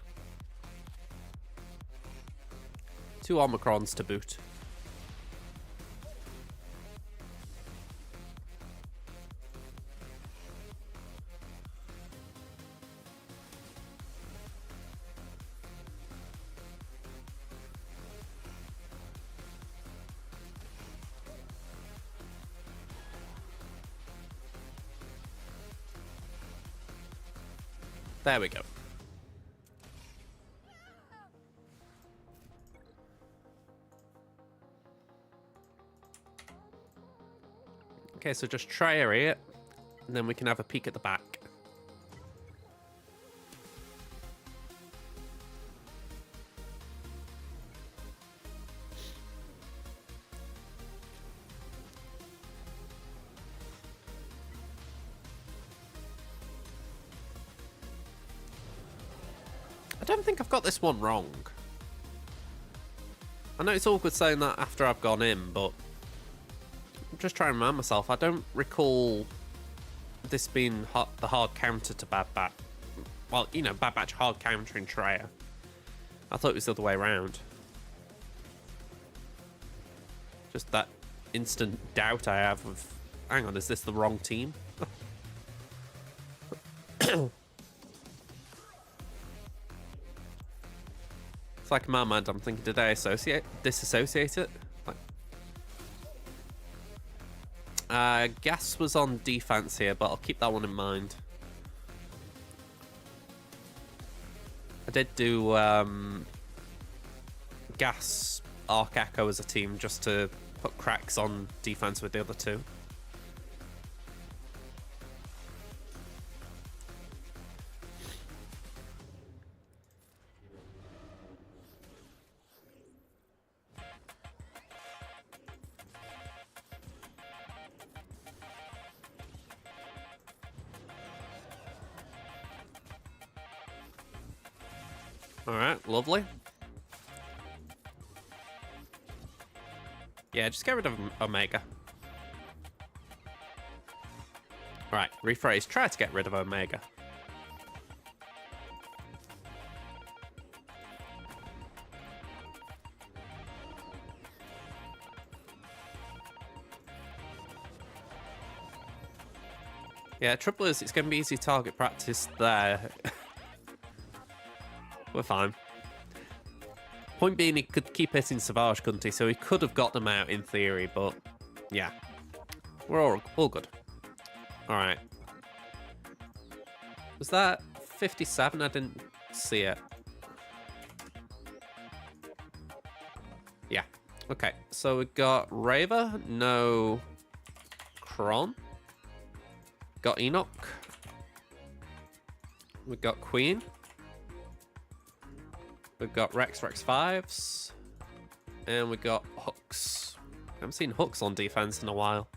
2 Omicrons to boot. There we go. Okay, so just try it, and then we can have a peek at the back. I don't think I've got this one wrong. I know it's awkward saying that after I've gone in, but I'm just trying to remind myself. I don't recall this being the hard counter to Bad Batch. Well, you know, Bad Batch hard countering Traya. I thought it was the other way around. Just that instant doubt I have of, hang on, is this the wrong team? It's like in my mind, I'm thinking, did I disassociate it? Like, Gas was on defense here, but I'll keep that one in mind. I did do Gas Arc Echo as a team just to put cracks on defense with the other two. Alright, lovely. Yeah, just get rid of Omega. Alright, rephrase. Try to get rid of Omega. Yeah, trouble is, it's going to be easy target practice there. We're fine. Point being, he could keep hitting Savage, couldn't he? So he could have got them out in theory, but yeah. We're all good. Alright. Was that 57? I didn't see it. Yeah. Okay, so we got Raver, no Kron. Got Enoch. We got Queen. We've got Rex 5s. And we got Hooks. I haven't seen Hooks on defense in a while.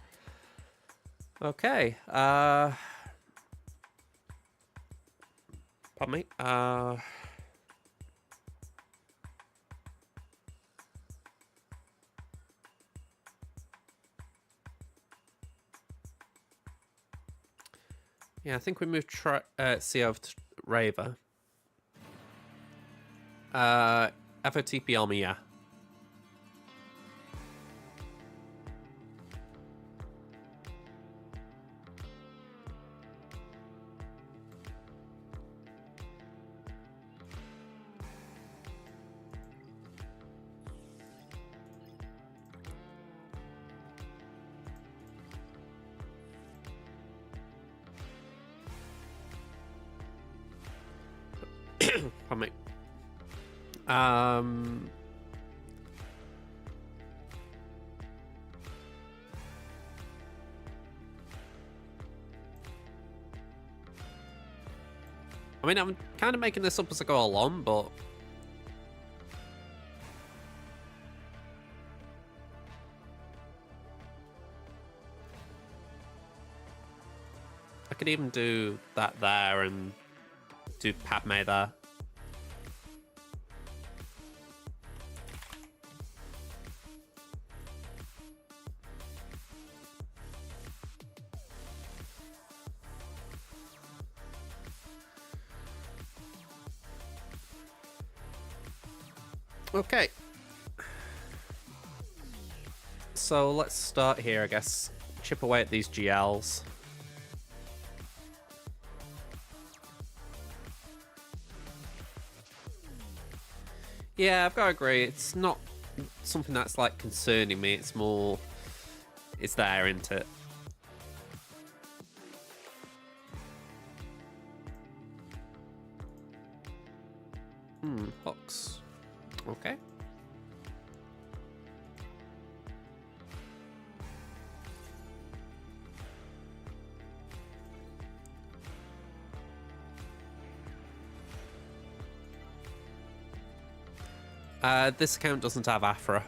Okay. Pardon me. Yeah, I think we moved CO to Raver. FOTP on me, yeah. Pardon me. I mean, I'm kind of making this up as I go along, but I could even do that there and do Padme there. Okay. So let's start here, I guess. Chip away at these GLs. Yeah, I've got to agree. It's not something that's like concerning me. It's more, it's there, isn't it? Box. Okay. This account doesn't have Afra.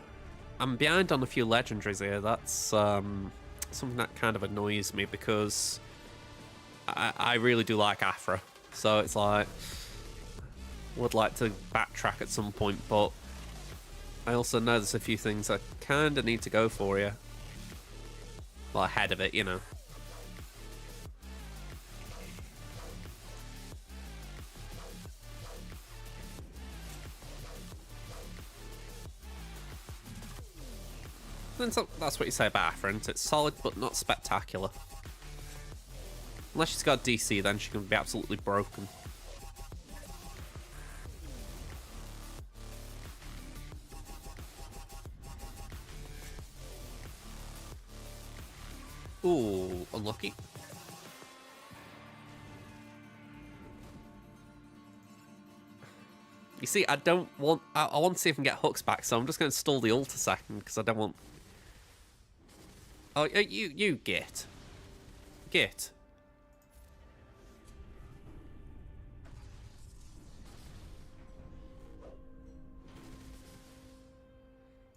I'm behind on a few legendaries here. That's something that kind of annoys me because I really do like Afra. So it's like, would like to backtrack at some point, but I also know there's a few things I kind of need to go for here. Well, ahead of it, you know. So that's what you say about Afra, isn't it? It's solid, but not spectacular. Unless she's got DC, then she can be absolutely broken. Ooh, unlucky. You see, I don't want... I want to see if I can get hooks back, so I'm just going to stall the ult a second, because I don't want... Oh, you get. Get.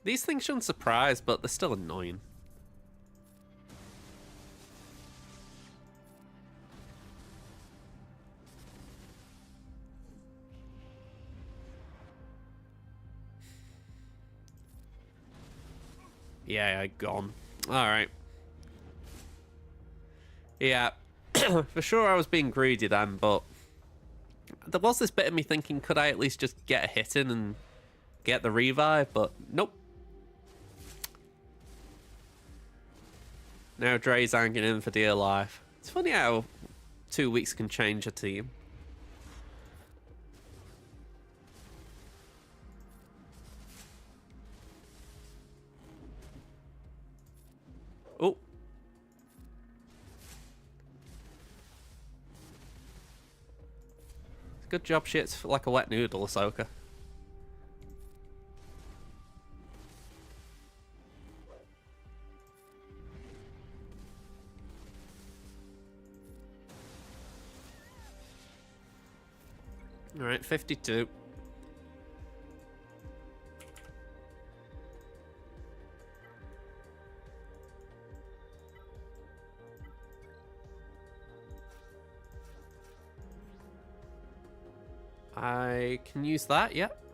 These things shouldn't surprise, but they're still annoying. Yeah, gone. Alright. Yeah. For sure I was being greedy then, but there was this bit of me thinking, could I at least just get a hit in and get the revive? But nope. Now Dre's hanging in for dear life. It's funny how 2 weeks can change a team. Oh. Good job, shit's like a wet noodle, Ahsoka. Alright, 52. I can use that, yep.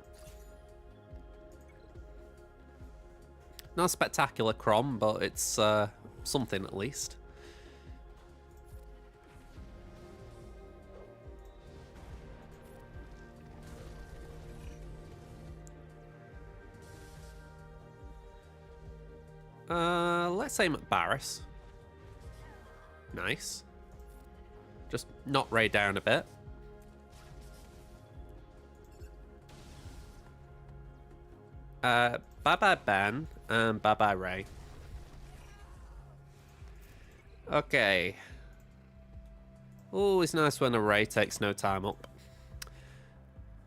Not a spectacular crom, but it's something at least. Let's aim at Barris. Nice. Just knock Ray down a bit. Bye-bye Ben, and bye-bye Ray. Okay. Always nice when a Ray takes no time up.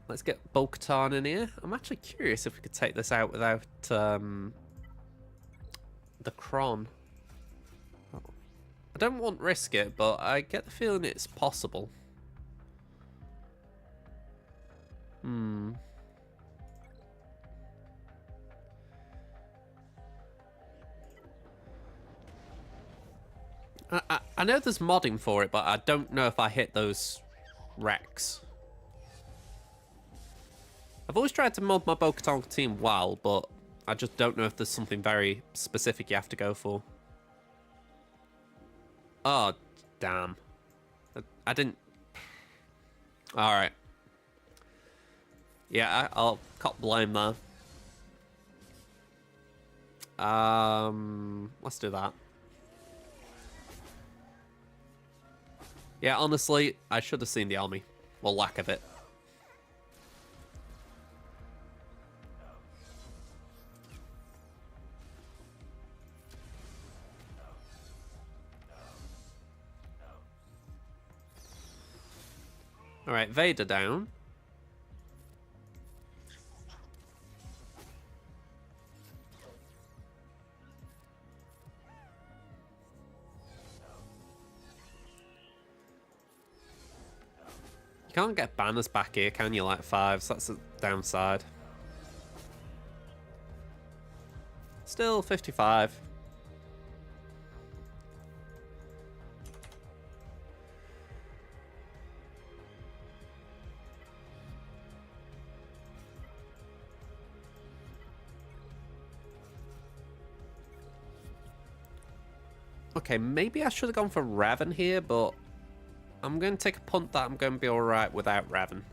Let's get Bo-Katan in here. I'm actually curious if we could take this out without the Kron. I don't want to risk it, but I get the feeling it's possible. I know there's modding for it, but I don't know if I hit those wrecks. I've always tried to mod my Bo-Katan team well, but I just don't know if there's something very specific you have to go for. Oh, damn. I didn't... Alright. Yeah, I'll cop blame there. Let's do that. Yeah, honestly, I should have seen the army. Well, lack of it. Alright, Vader down. You can't get banners back here, can you, like 5s? That's the downside. Still 55. Okay, maybe I should have gone for Raven here, but I'm going to take a punt that I'm going to be alright without Raven.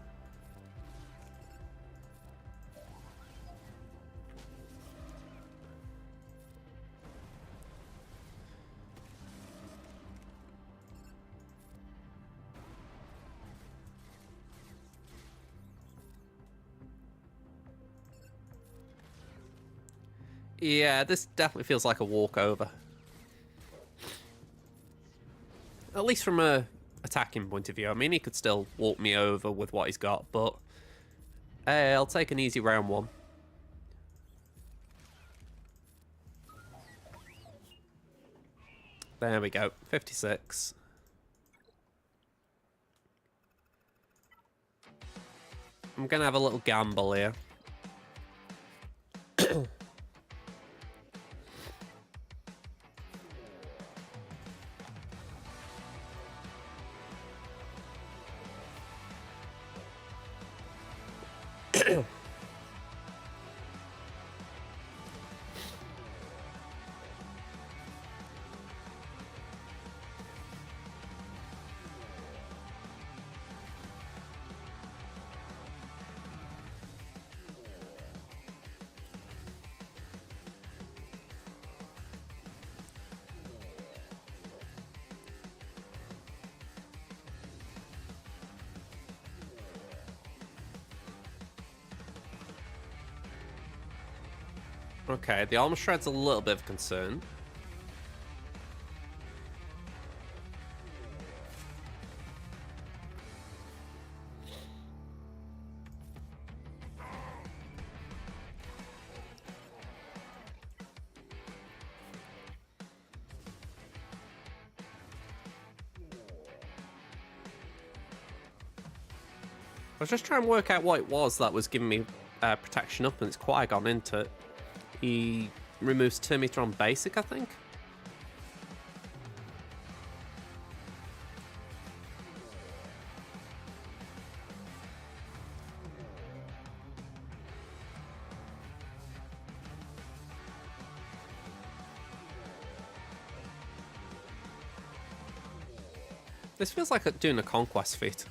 Yeah, this definitely feels like a walkover. At least from a attacking point of view. I mean, he could still walk me over with what he's got, but hey, I'll take an easy round 1. There we go, 56. I'm gonna have a little gamble here. Okay, the armor shred's a little bit of a concern. I was just trying to work out what it was that was giving me protection up, and it's Qui-Gon into it. He removes Terminator on basic, I think. This feels like doing a conquest feat.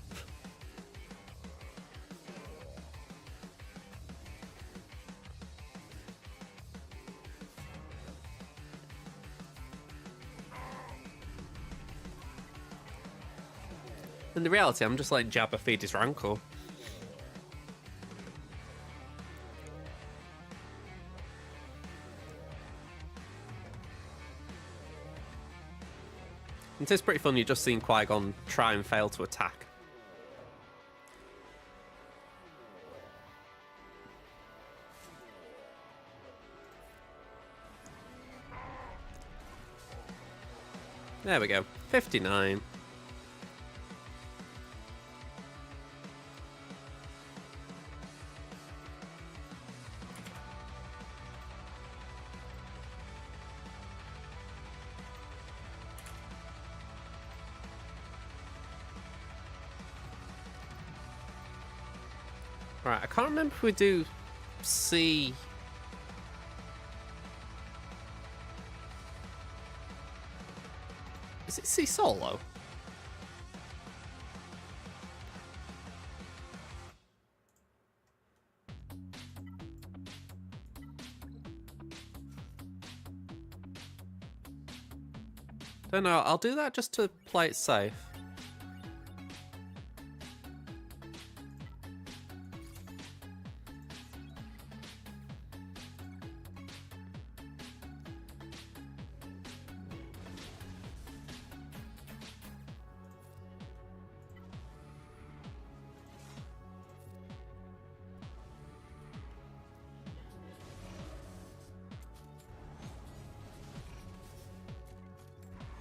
In the reality, I'm just letting Jabba feed his rancor. It is pretty fun, you've just seen Qui-Gon try and fail to attack. There we go. 59. Right, I can't remember if we do see... Is it C Solo? Don't know, I'll do that just to play it safe.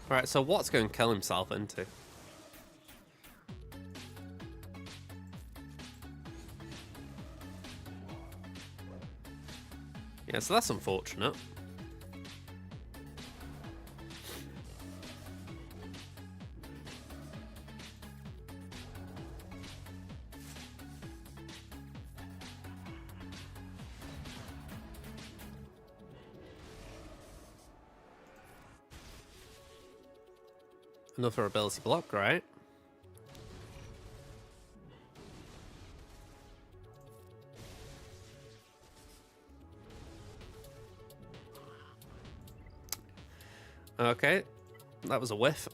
Right, so what's going to kill himself into? Yeah, so that's unfortunate. Another ability block, right? Okay, that was a whiff.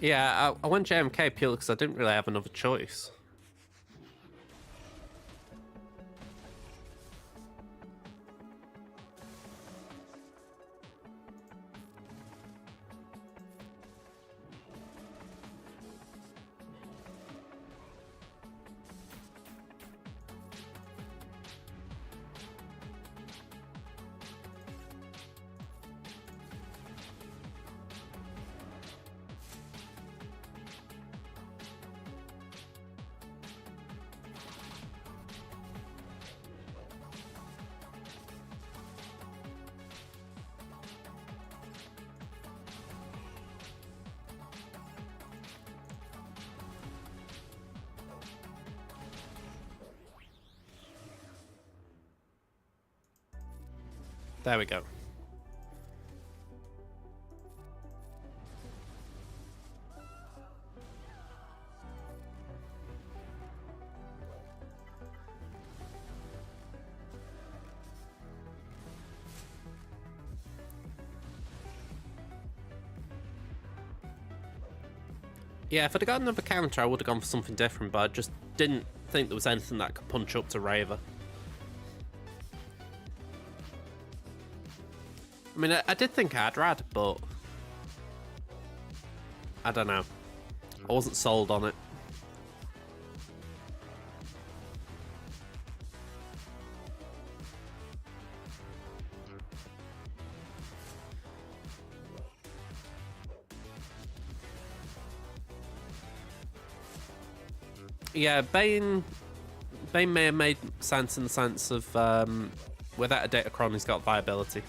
Yeah, I went JMK purely because I didn't really have another choice. There we go. Yeah, if I'd have got another counter, I would have gone for something different, but I just didn't think there was anything that could punch up to Raver. I mean, I did think I had Rad, but I don't know. I wasn't sold on it. Yeah, Bane may have made sense in the sense of without a Datacron, he's got viability.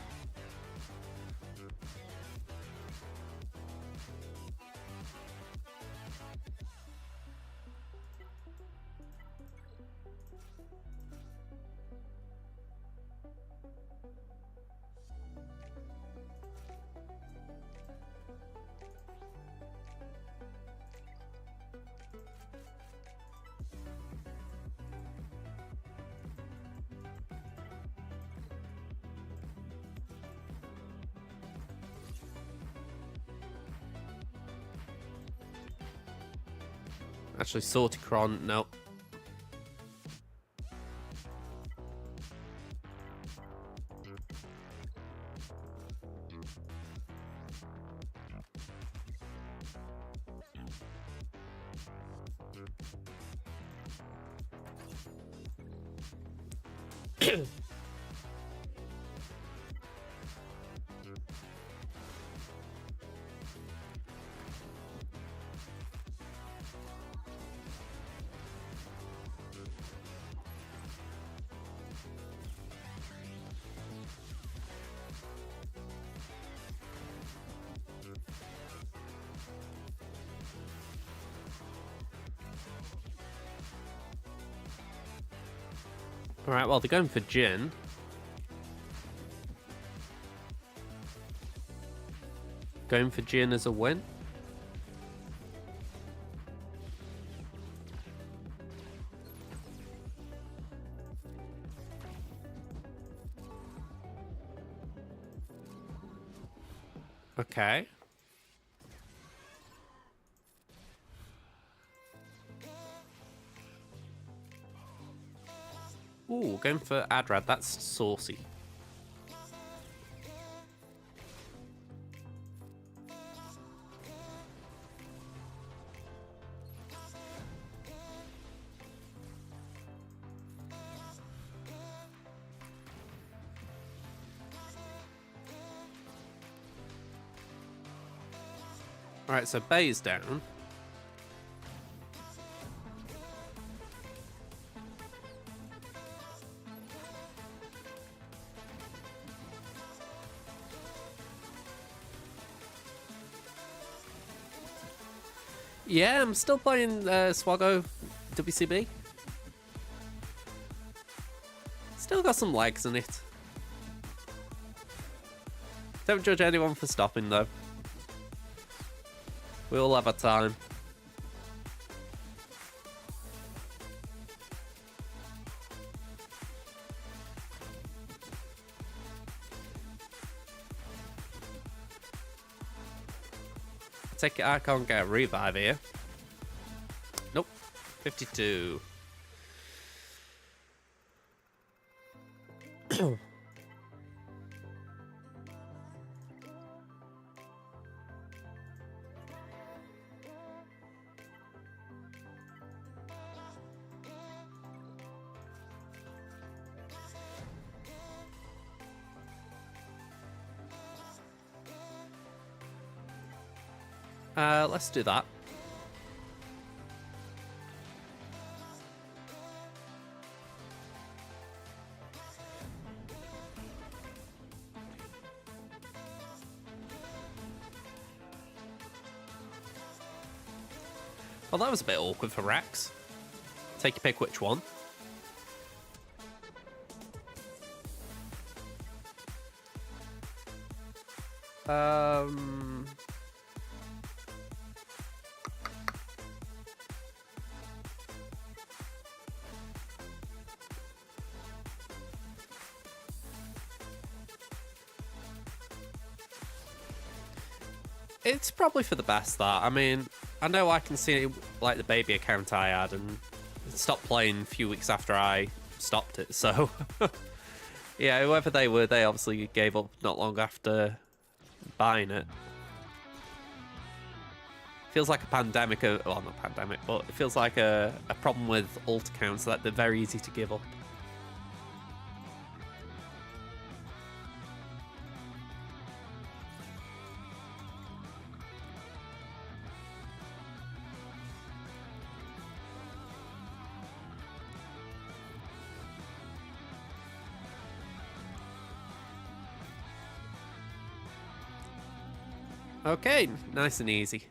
Actually, Sorticron, no. Alright, well, they're going for Jin. Going for Jin as a win. Okay. Ooh, going for Adrad. That's saucy. Alright, so Bay's down. Yeah, I'm still playing SWGOH WCB. Still got some legs in it. Don't judge anyone for stopping though. We all have our time. I take it I can't get a revive here. Nope. 52. Let's do that. Well, that was a bit awkward for Rex. Take your pick which one. It's probably for the best that. I mean, I know I can see like the baby account I had and it stopped playing a few weeks after I stopped it. So yeah, whoever they were, they obviously gave up not long after buying it. Feels like a pandemic, well, not pandemic, but it feels like a problem with alt accounts that they're very easy to give up. Okay, nice and easy.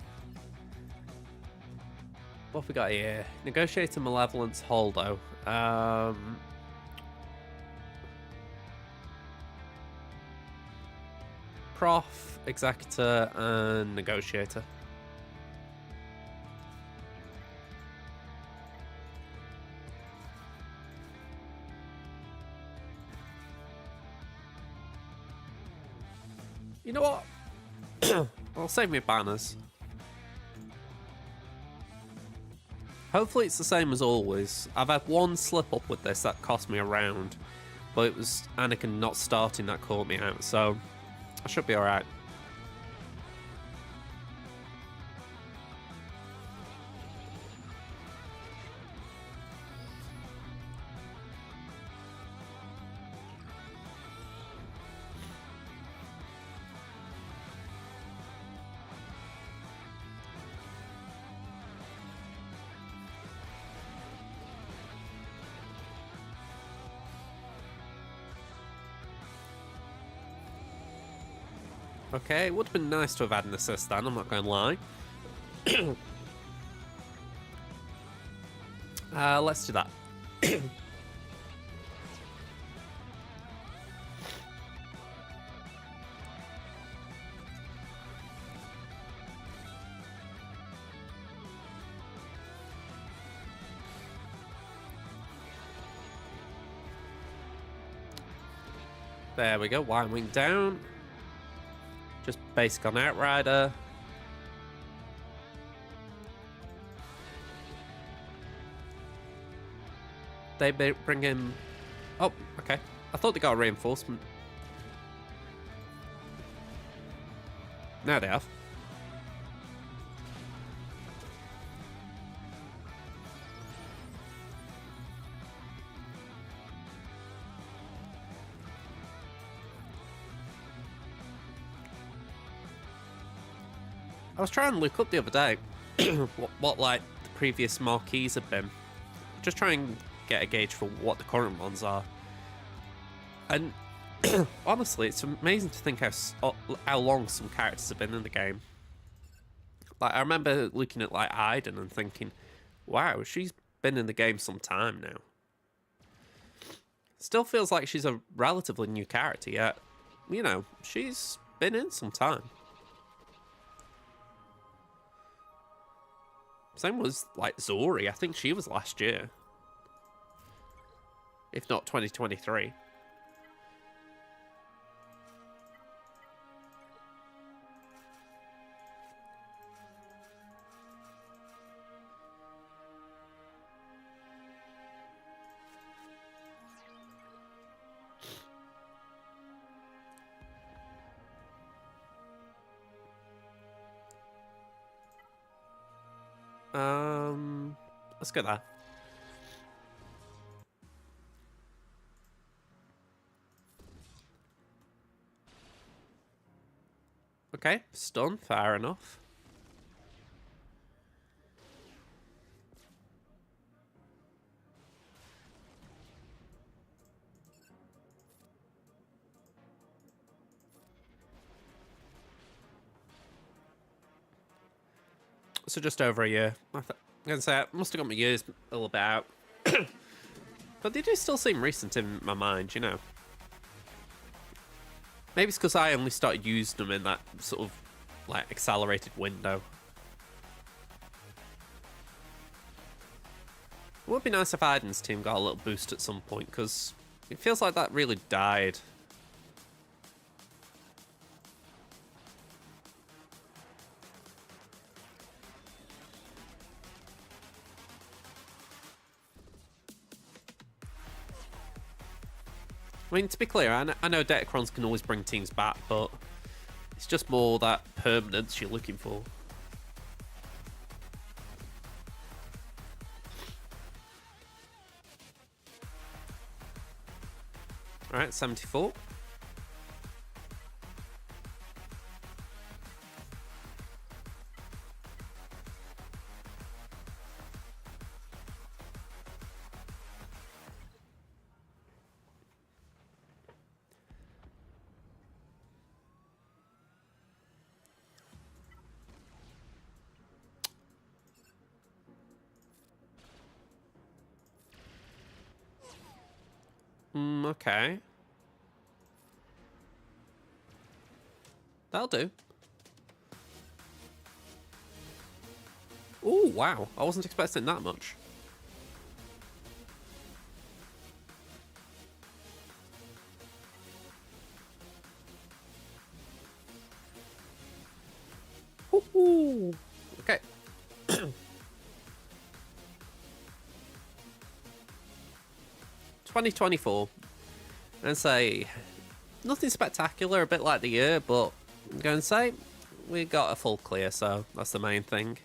What have we got here? Negotiator, Malevolence, Holdo. Prof, Executor, and Negotiator. You know what? I'll save me banners. Hopefully it's the same as always. I've had one slip up with this that cost me a round, but it was Anakin not starting that caught me out, so I should be alright. Okay, it would have been nice to have had an assist then, I'm not going to lie. Let's do that. There we go, wide wing down. Just basic on Outrider. They bring him... Oh, okay. I thought they got a reinforcement. Now they have. I was trying to look up the other day what like the previous marquees have been. Just try and get a gauge for what the current ones are. And honestly, it's amazing to think how long some characters have been in the game. Like I remember looking at like Aiden and thinking, wow, she's been in the game some time now. Still feels like she's a relatively new character, yet, you know, she's been in some time. Same was like Zori. I think she was last year, if not 2023. Let's go there. Okay, stun, fair enough. So just over a year. I'm gonna say I must have got my years a little bit out. But they do still seem recent in my mind, you know. Maybe it's because I only started using them in that sort of like accelerated window. It would be nice if Aiden's team got a little boost at some point, because it feels like that really died. I mean, to be clear, I know Datacrons can always bring teams back, but it's just more that permanence you're looking for. Alright, 74. Okay. That'll do. Oh, wow. I wasn't expecting that much. Ooh. Okay. 2024. And say nothing spectacular, a bit like the year, but I'm going to say we got a full clear, so that's the main thing.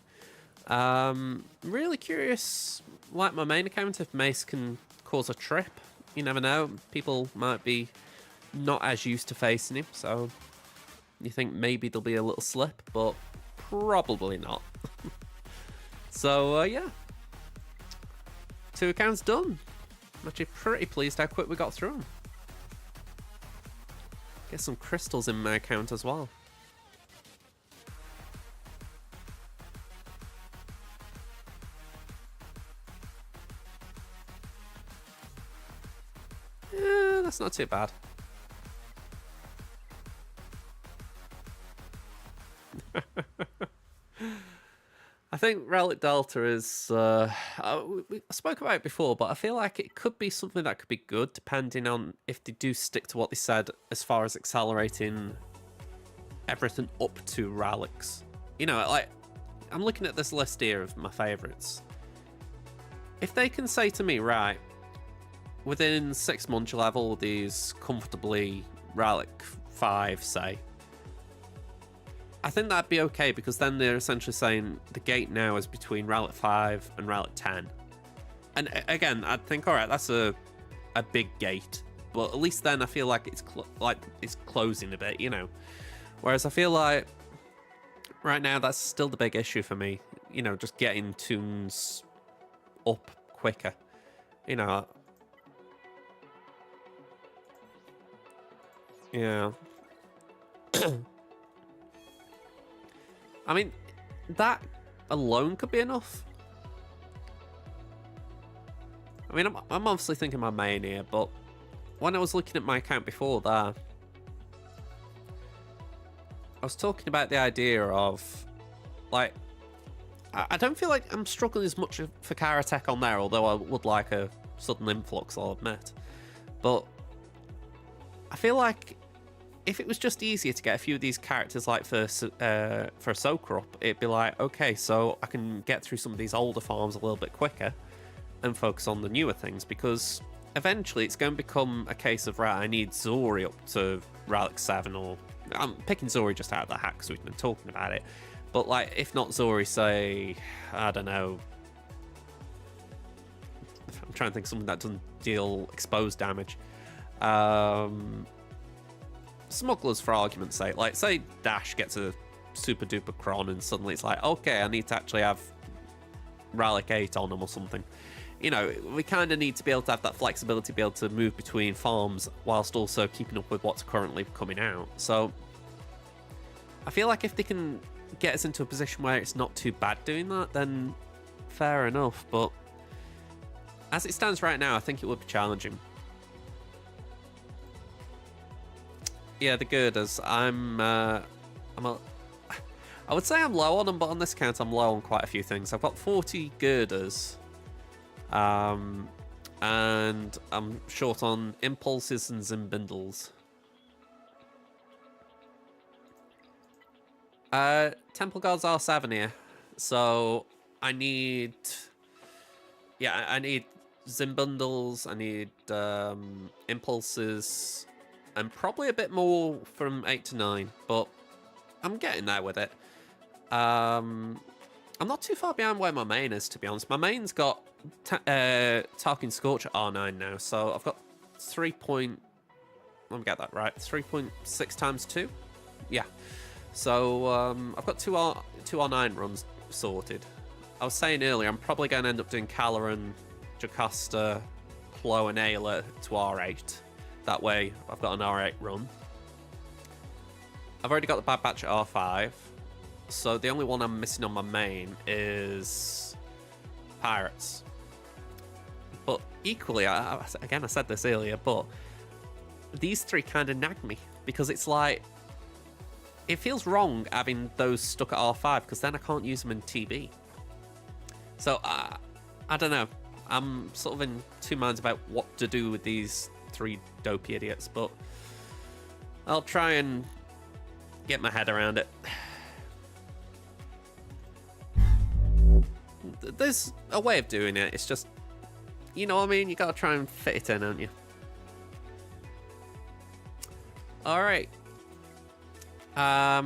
Really curious, like my main account, if Mace can cause a trip. You never know. People might be not as used to facing him, so you think maybe there'll be a little slip, but probably not. So, yeah. 2 accounts done. I'm actually pretty pleased how quick we got through them. Get some crystals in my account as well. Yeah, that's not too bad. I think Relic Delta is... we spoke about it before, but I feel like it could be something that could be good, depending on if they do stick to what they said as far as accelerating everything up to Relics. You know, like, I'm looking at this list here of my favourites. If they can say to me, right, within 6 months you'll have all these comfortably Relic 5, say, I think that'd be okay, because then they're essentially saying the gate now is between Relic 5 and Relic 10. And again, I'd think, all right, that's a big gate, but at least then I feel like it's closing a bit, you know. Whereas I feel like right now that's still the big issue for me, you know, just getting tunes up quicker, you know. Yeah. I mean, that alone could be enough. I mean, I'm obviously thinking my main here, but when I was looking at my account before that, I was talking about the idea of, like, I don't feel like I'm struggling as much for Karatech on there, although I would like a sudden influx, I'll admit. But I feel like if it was just easier to get a few of these characters, like for a soaker up, it'd be like, okay, so I can get through some of these older farms a little bit quicker and focus on the newer things, because eventually it's going to become a case of, right, I need Zori up to Relic 7, or I'm picking Zori just out of the hat because we've been talking about it, but like, if not Zori, say, I don't know, I'm trying to think of something that doesn't deal exposed damage. Smugglers, for argument's sake. Like, say Dash gets a super duper cron and suddenly it's like, okay, I need to actually have Relic 8 on them or something. You know, we kind of need to be able to have that flexibility to be able to move between farms whilst also keeping up with what's currently coming out. So I feel like if they can get us into a position where it's not too bad doing that, then fair enough. But as it stands right now, I think it would be challenging. Yeah, the girders. I would say I'm low on them, but on this account I'm low on quite a few things. I've got 40 girders, and I'm short on impulses and Zimbindles. Temple Guards are 7 here, so I need Zimbindles, I need impulses, and probably a bit more from 8 to 9, but I'm getting there with it. I'm not too far behind where my main is, to be honest. My main's got Tarkin Scorch at R9 now, so I've got let me get that right, 3.6 times 2? Yeah. So I've got two R9 runs sorted. I was saying earlier, I'm probably going to end up doing Caloran, Jocasta, Plo, and Ayla to R8. That way, I've got an R8 run. I've already got the Bad Batch at R5, so the only one I'm missing on my main is Pirates. But equally, again, I said this earlier, but these 3 kind of nag me, because it's like, it feels wrong having those stuck at R5, because then I can't use them in TB. So, I don't know. I'm sort of in 2 minds about what to do with these 3 dopey idiots, but I'll try and get my head around it. There's a way of doing it, it's just you know what I mean? You gotta try and fit it in, don't you? Alright. I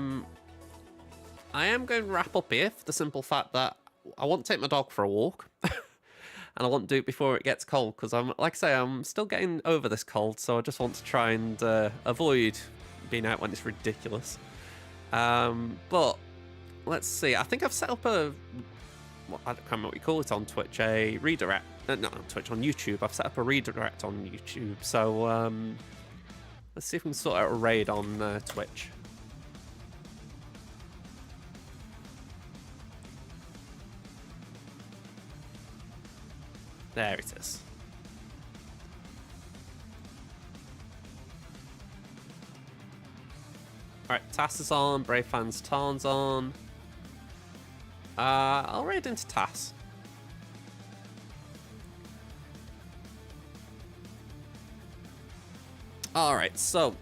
am going to wrap up here for the simple fact that I want to take my dog for a walk. And I want to do it before it gets cold, because like I say, I'm still getting over this cold, so I just want to try and avoid being out when it's ridiculous. But let's see. I think I've set up I can't remember what you call it on Twitch, a redirect. Not on Twitch, on YouTube. I've set up a redirect on YouTube, so let's see if we can sort out a raid on Twitch. There it is. Alright, Tass is on, Brave Fans Tarn's on. I'll raid into Tass. Alright, so,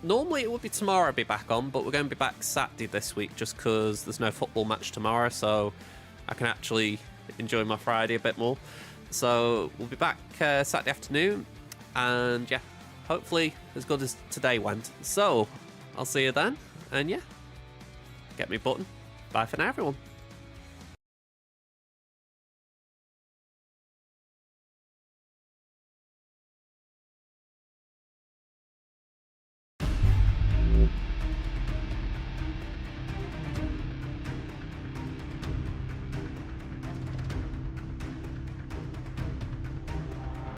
normally it would be tomorrow I'd be back on, but we're going to be back Saturday this week just because there's no football match tomorrow, so I can actually enjoy my Friday a bit more. So we'll be back Saturday afternoon, and yeah, hopefully as good as today went. So I'll see you then, and yeah, get me button. Bye for now, everyone.